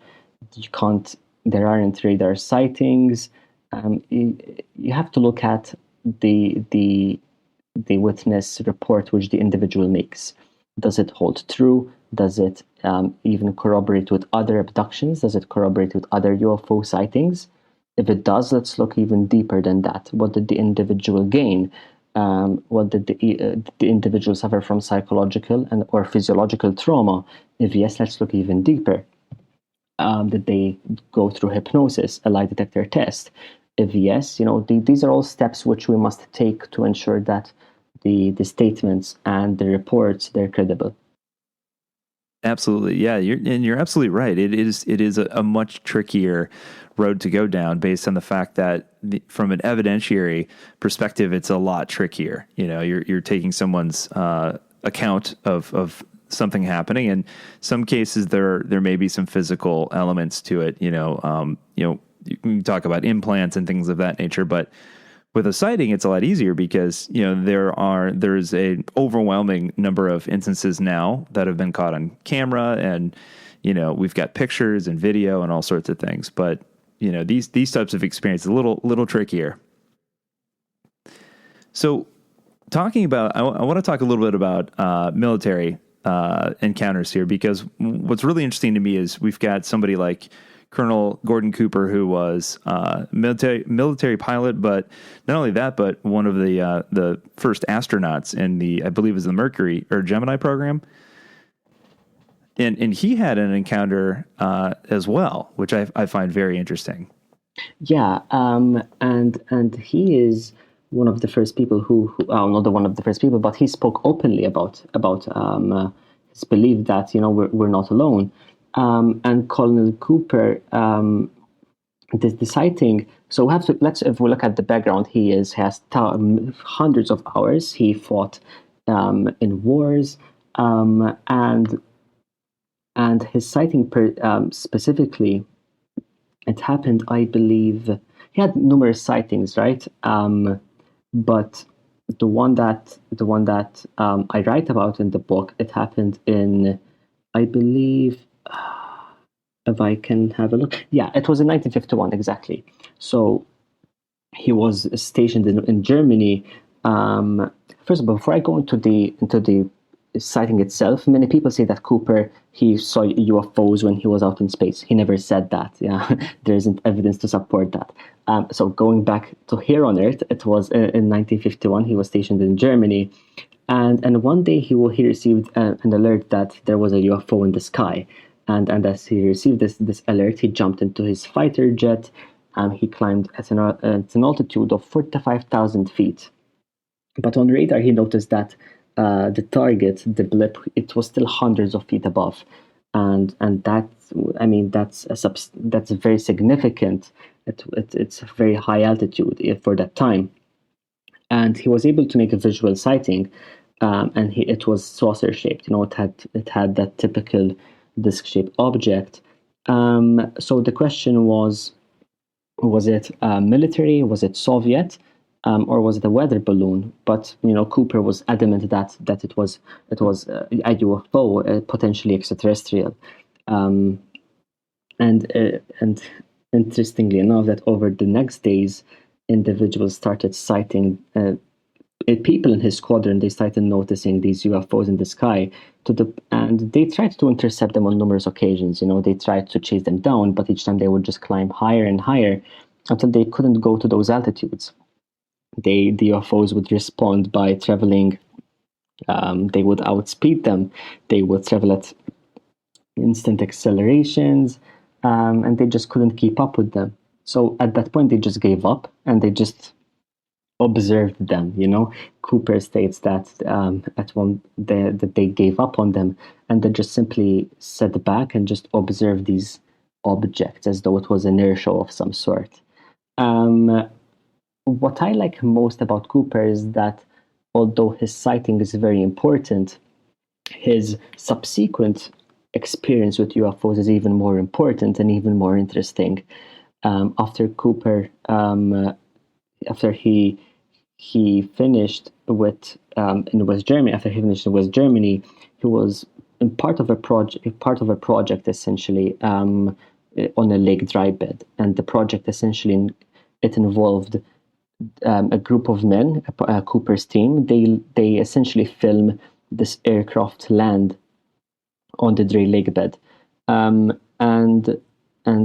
There aren't radar sightings. You have to look at the witness report which the individual makes. Does it hold true? Does it even corroborate with other abductions? Does it corroborate with other UFO sightings? If it does, let's look even deeper than that. What did the individual gain? What did the individual suffer from psychological or physiological trauma? If yes, let's look even deeper. Did they go through hypnosis, a lie detector test? If yes, these are all steps which we must take to ensure that the statements and the reports, they're credible. Absolutely. Yeah. You're absolutely right. It is a much trickier road to go down based on the fact that from an evidentiary perspective, it's a lot trickier. You're taking someone's account of something happening. In some cases, there may be some physical elements to it. You can talk about implants and things of that nature, but with a sighting, it's a lot easier because there's an overwhelming number of instances now that have been caught on camera, and we've got pictures and video and all sorts of things. But these types of experiences a little trickier. So, talking about, I want to talk a little bit about military encounters here, because what's really interesting to me is we've got somebody like Colonel Gordon Cooper, who was military pilot, but not only that, but one of the first astronauts in I believe it was the Mercury or Gemini program. And he had an encounter as well, which I find very interesting. Yeah, and he is one of the first people who not one of the first people, but he spoke openly about his belief that we're not alone. And Colonel Cooper, the sighting. So if we look at the background, he has hundreds of hours. He fought in wars, and his sighting specifically, it happened. I believe he had numerous sightings, right? But the one that I write about in the book, it happened in, I believe. If I can have a look. Yeah, it was in 1951, exactly. So he was stationed in Germany. First of all, before I go into the sighting itself, many people say that Cooper, he saw UFOs when he was out in space. He never said that. Yeah, there isn't evidence to support that. So going back to here on Earth, it was in 1951. He was stationed in Germany, and one day he received an alert that there was a UFO in the sky. And as he received this alert, he jumped into his fighter jet, and he climbed at an altitude of 45,000 feet. But on radar, he noticed that the target, the blip, it was still hundreds of feet above, and that's very significant. It's a very high altitude for that time, and he was able to make a visual sighting, and it was saucer shaped. It had that typical disc-shaped object. So the question was it military? Was it Soviet? Or was it a weather balloon? But Cooper was adamant that it was a UFO, potentially extraterrestrial. And interestingly enough, that over the next days, individuals started citing people in his squadron. They started noticing these UFOs in the sky, and they tried to intercept them on numerous occasions. They tried to chase them down, but each time they would just climb higher and higher until they couldn't go to those altitudes. The UFOs would respond by traveling. They would outspeed them. They would travel at instant accelerations, and they just couldn't keep up with them. So at that point, they just gave up and they just observed them. Cooper states that that they gave up on them and they just simply sat back and just observed these objects as though it was an air show of some sort. What I like most about Cooper is that although his sighting is very important, his subsequent experience with UFOs is even more important and even more interesting. After Cooper, after he finished with in West Germany, he was part of a project essentially on a lake dry bed, and the project essentially it involved a group of men, Cooper's team. They essentially film this aircraft land on the dry lake bed, and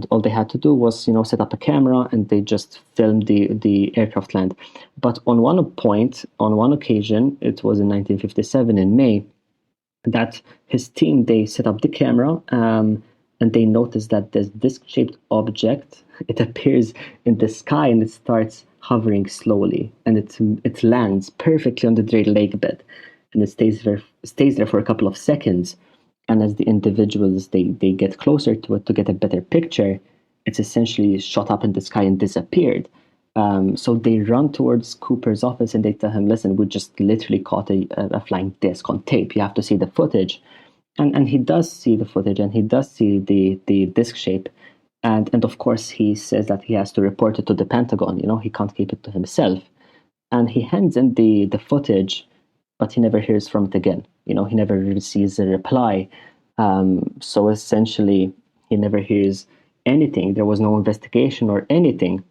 all they had to do was set up a camera and they just filmed the aircraft land. But on one occasion, it was in 1957 in May, that his team, they set up the camera and they noticed that this disc-shaped object, it appears in the sky and it starts hovering slowly, and it lands perfectly on the dry lake bed, and it stays there for a couple of seconds. And as the individuals they get closer to it to get a better picture, it's essentially shot up in the sky and disappeared. So they run towards Cooper's office and they tell him, "Listen, we just literally caught a flying disc on tape. You have to see the footage." And he does see the footage and he does see the disc shape. And of course, he says that he has to report it to the Pentagon. He can't keep it to himself. And he hands in the footage, but he never hears from it again. He never receives a reply. So essentially, he never hears anything. There was no investigation or anything.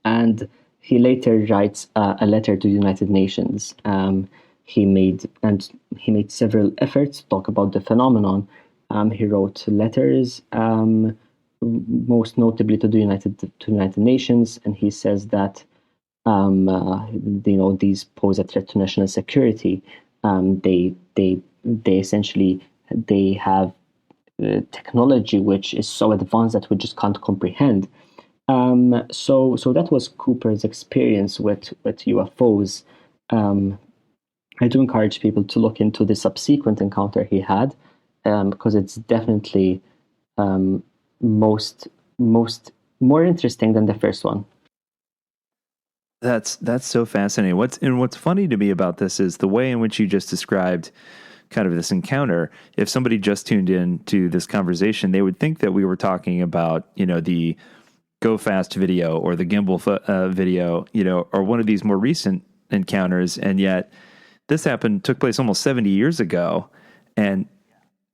And he later writes a letter to the United Nations. He made several efforts to talk about the phenomenon. He wrote letters, most notably to the United Nations, and he says that these pose a threat to national security. They essentially have technology which is so advanced that we just can't comprehend. So that was Cooper's experience with UFOs. I do encourage people to look into the subsequent encounter he had, because it's definitely more interesting than the first one. That's so fascinating. What's funny to me about this is the way in which you just described kind of this encounter. If somebody just tuned in to this conversation, they would think that we were talking about, the Go Fast video or the gimbal video, or one of these more recent encounters. And yet this took place almost 70 years ago. And,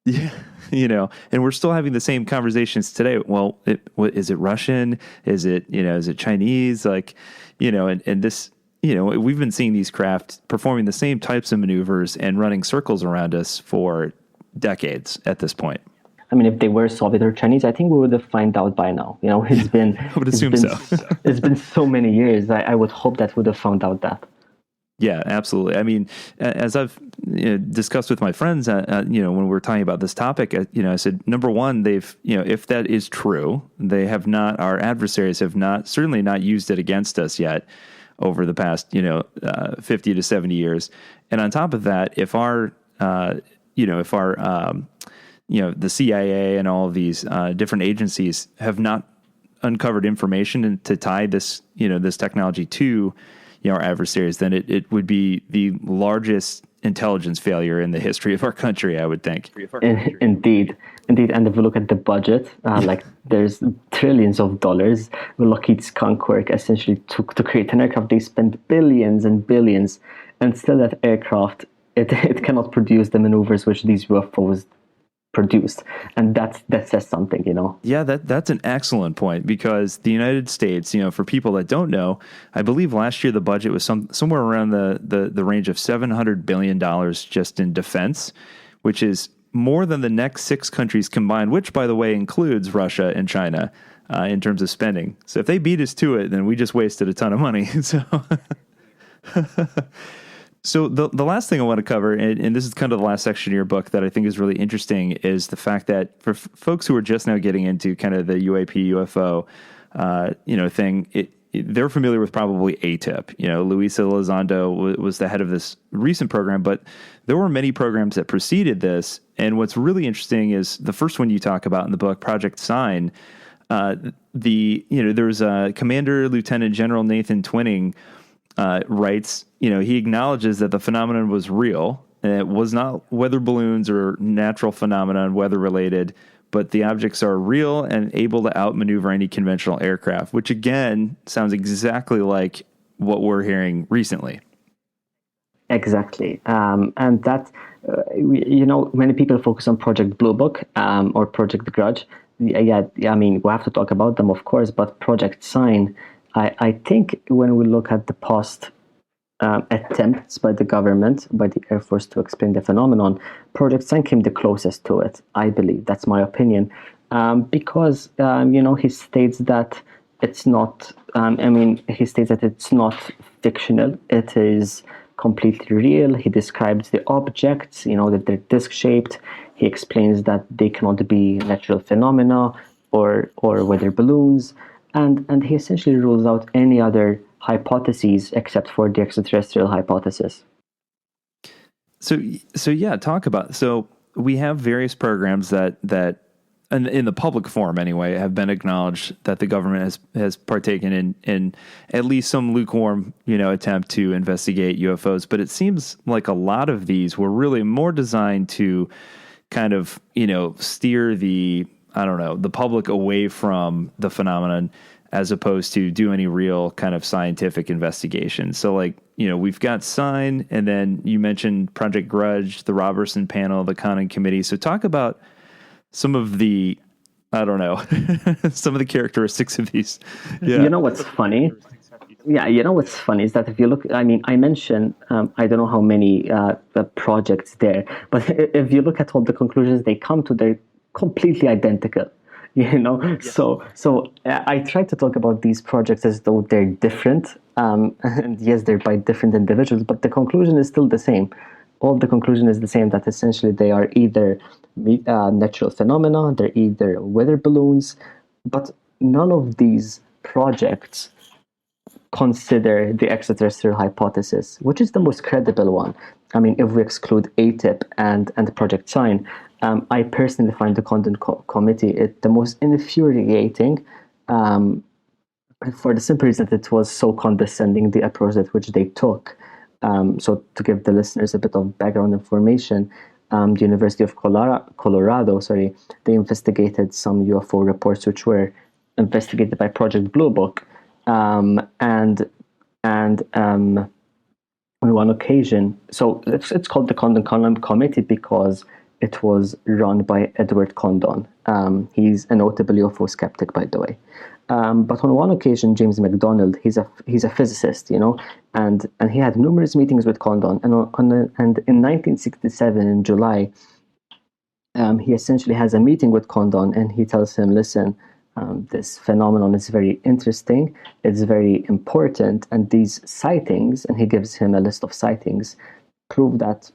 and we're still having the same conversations today. Well, is it Russian? Is it Chinese? And this, we've been seeing these craft performing the same types of maneuvers and running circles around us for decades at this point. I mean, if they were Soviet or Chinese, I think we would have found out by now. It's been I would assume so. It's been so many years. I would hope that would have found out that. Yeah, absolutely. I mean, as I've discussed with my friends, when we're talking about this topic, I said, number one, they've, if that is true, our adversaries have certainly not used it against us yet over the past, 50 to 70 years. And on top of that, if the CIA and all of these different agencies have not uncovered information to tie this, this technology to, our adversaries, then it would be the largest intelligence failure in the history of our country, I would think. Indeed. And if we look at the budget, there's trillions of dollars. Lockheed Skunk Works essentially took to create an aircraft. They spent billions and billions, and still that aircraft, it cannot produce the maneuvers which these UFOs produced, and that says something, Yeah, that's an excellent point, because the United States, for people that don't know, I believe last year the budget was somewhere around the range of $700 billion just in defense, which is more than the next 6 countries combined, which, by the way, includes Russia and China in terms of spending. So if they beat us to it, then we just wasted a ton of money. So the last thing I want to cover, and this is kind of the last section of your book that I think is really interesting, is the fact that for folks who are just now getting into kind of the UAP, UFO, thing, they're familiar with probably ATIP. Luisa Elizondo was the head of this recent program, but there were many programs that preceded this. And what's really interesting is the first one you talk about in the book, Project Sign. There's Commander Lieutenant General Nathan Twining writes, he acknowledges that the phenomenon was real, and it was not weather balloons or natural phenomenon, weather related, but the objects are real and able to outmaneuver any conventional aircraft, which again sounds exactly like what we're hearing recently. Exactly. And that, many people focus on Project Blue Book or Project Grudge. Yeah, I mean, we have to talk about them, of course, but Project Sign, I think when we look at the past attempts by the government, by the Air Force to explain the phenomenon, Project Sign came the closest to it, I believe. That's my opinion. Because, he states that it's not, he states that it's not fictional. It is completely real. He describes the objects, that they're disc-shaped. He explains that they cannot be natural phenomena or weather balloons. And he essentially rules out any other hypotheses except for the extraterrestrial hypothesis. So yeah, talk about. So we have various programs that in the public forum anyway have been acknowledged that the government has partaken in at least some lukewarm attempt to investigate UFOs. But it seems like a lot of these were really more designed to kind of steer the public away from the phenomenon, as opposed to do any real kind of scientific investigation. So we've got Sign, and then you mentioned Project Grudge, the Robertson Panel, the Connon Committee. So talk about some of the, some of the characteristics of these. Yeah. What's funny? Yeah, what's funny is that if you look, I mentioned, I don't know how many projects there, but if you look at all the conclusions they come to, they're completely identical. Yes. So I try to talk about these projects as though they're different, and yes, they're by different individuals, but the conclusion is still the same. All the conclusion is the same, that essentially they are either natural phenomena, they're either weather balloons, but none of these projects consider the extraterrestrial hypothesis, which is the most credible one. If we exclude ATIP and Project Sign, I personally find the Condon Committee the most infuriating, for the simple reason that it was so condescending, the approach at which they took. So to give the listeners a bit of background information, the University of Colorado, they investigated some UFO reports which were investigated by Project Blue Book, and on one occasion, so it's called the Condon Committee because it was run by Edward Condon. He's a notable UFO skeptic, by the way. But on one occasion, James McDonald, he's a physicist, and he had numerous meetings with Condon. And in 1967, in July, he essentially has a meeting with Condon, and he tells him, listen, this phenomenon is very interesting, it's very important, and these sightings, and he gives him a list of sightings, prove that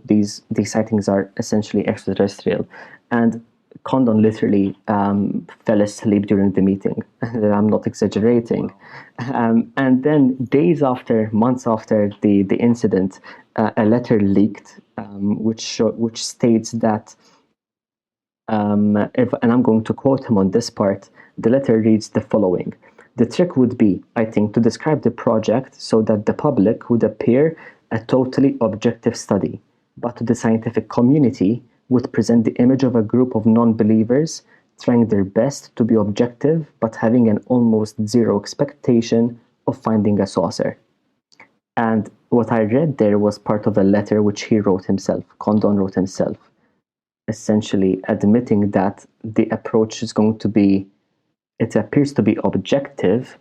these sightings are essentially extraterrestrial. And Condon literally fell asleep during the meeting. I'm not exaggerating. And then months after the incident, a letter leaked, which states that, and I'm going to quote him on this part, the letter reads the following: "The trick would be, I think, to describe the project so that the public would appear a totally objective study, but to the scientific community would present the image of a group of non-believers trying their best to be objective, but having an almost zero expectation of finding a saucer." And what I read there was part of a letter which he wrote himself, Condon wrote himself. essentially admitting that the approach is going to be, it appears to be objective,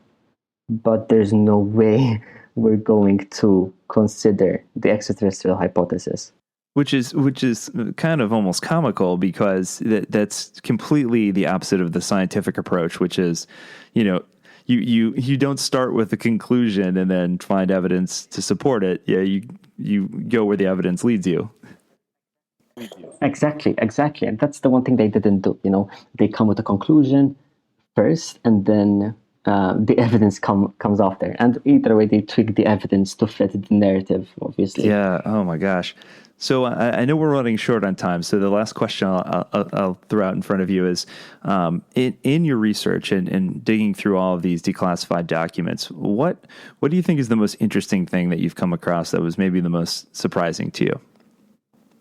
but there's no way we're going to consider the extraterrestrial hypothesis. Which is kind of almost comical, because that's completely the opposite of the scientific approach, which is, you don't start with a conclusion and then find evidence to support it. Yeah, you go where the evidence leads you. Exactly. And that's the one thing they didn't do. They come with a conclusion first, and then the evidence comes after. And either way, they tweak the evidence to fit the narrative, obviously. Yeah. Oh my gosh. So I know we're running short on time. So the last question I'll throw out in front of you is, in your research and digging through all of these declassified documents, what do you think is the most interesting thing that you've come across that was maybe the most surprising to you?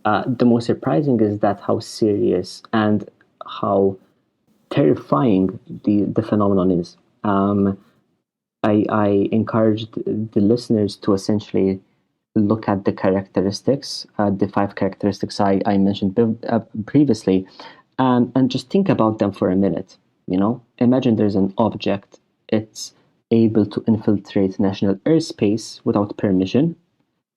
The most surprising is that how serious and how terrifying the phenomenon is. I encouraged the listeners to essentially look at the characteristics, the 5 characteristics I mentioned previously, and just think about them for a minute. Imagine there's an object. It's able to infiltrate national airspace without permission.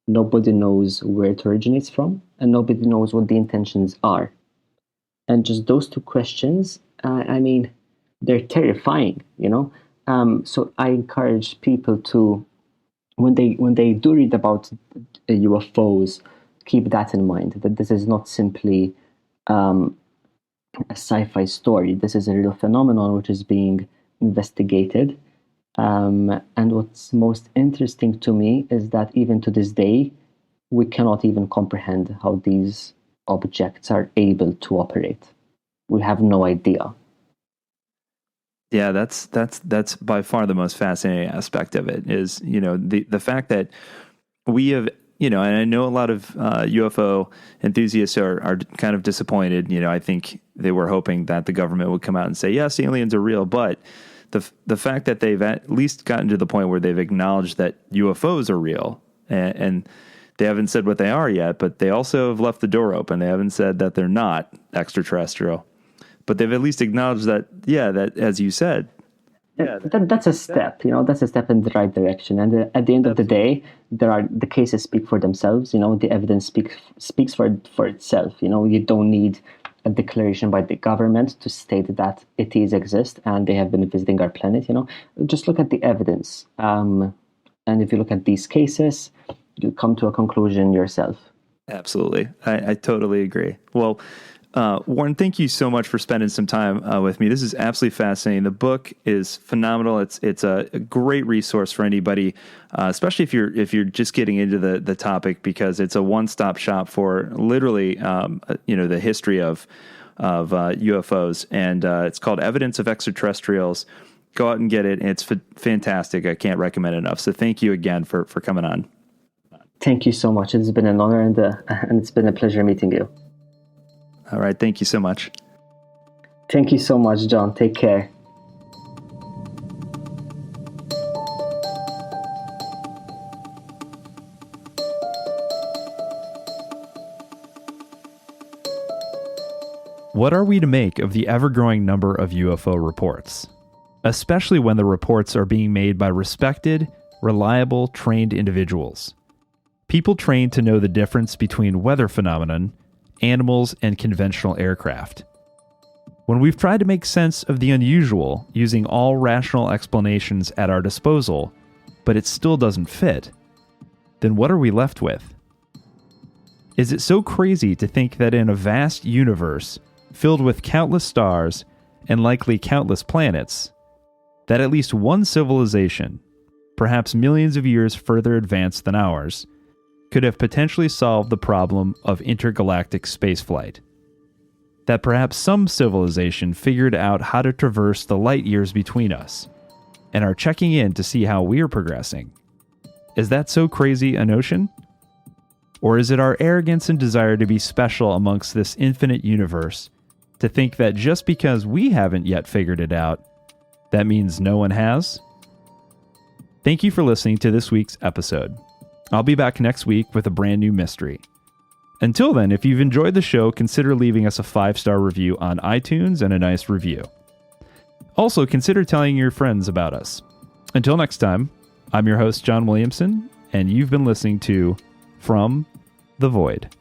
Nobody knows where it originates from, and nobody knows what the intentions are. And just those 2 questions, they're terrifying, So I encourage people to, when they do read about UFOs, keep that in mind, that this is not simply a sci-fi story. This is a real phenomenon which is being investigated. And what's most interesting to me is that even to this day, we cannot even comprehend how these objects are able to operate. We have no idea. Yeah, that's by far the most fascinating aspect of it is, the fact that we have, and I know a lot of UFO enthusiasts are kind of disappointed. I think they were hoping that the government would come out and say, yes, aliens are real, but the fact that they've at least gotten to the point where they've acknowledged that UFOs are real, and they haven't said what they are yet, but they also have left the door open. They haven't said that they're not extraterrestrial. But they've at least acknowledged that, that, as you said. That's a step, that's a step in the right direction. And at the end of the day, the cases speak for themselves. The evidence speaks for itself. You don't need a declaration by the government to state that ETs exist and they have been visiting our planet. Just look at the evidence. And if you look at these cases, you come to a conclusion yourself. Absolutely. I totally agree. Well, Warren, thank you so much for spending some time with me. This is absolutely fascinating. The book is phenomenal. It's a great resource for anybody, especially if you're just getting into the topic, because it's a one-stop shop for literally the history of UFOs, and it's called Evidence of Extraterrestrials. Go out and get it. It's fantastic. I can't recommend it enough. So thank you again for coming on. Thank you so much. It's been an honor, and it's been a pleasure meeting you. All right. Thank you so much. Thank you so much, John. Take care. What are we to make of the ever-growing number of UFO reports, especially when the reports are being made by respected, reliable, trained individuals? People trained to know the difference between weather phenomenon, animals, and conventional aircraft. When we've tried to make sense of the unusual using all rational explanations at our disposal, but it still doesn't fit, then what are we left with? Is it so crazy to think that in a vast universe filled with countless stars and likely countless planets, that at least one civilization, perhaps millions of years further advanced than ours, could have potentially solved the problem of intergalactic spaceflight? That perhaps some civilization figured out how to traverse the light years between us, and are checking in to see how we're progressing? Is that so crazy a notion? Or is it our arrogance and desire to be special amongst this infinite universe to think that just because we haven't yet figured it out, that means no one has? Thank you for listening to this week's episode. I'll be back next week with a brand new mystery. Until then, if you've enjoyed the show, consider leaving us a 5-star review on iTunes and a nice review. Also, consider telling your friends about us. Until next time, I'm your host, John Williamson, and you've been listening to From the Void.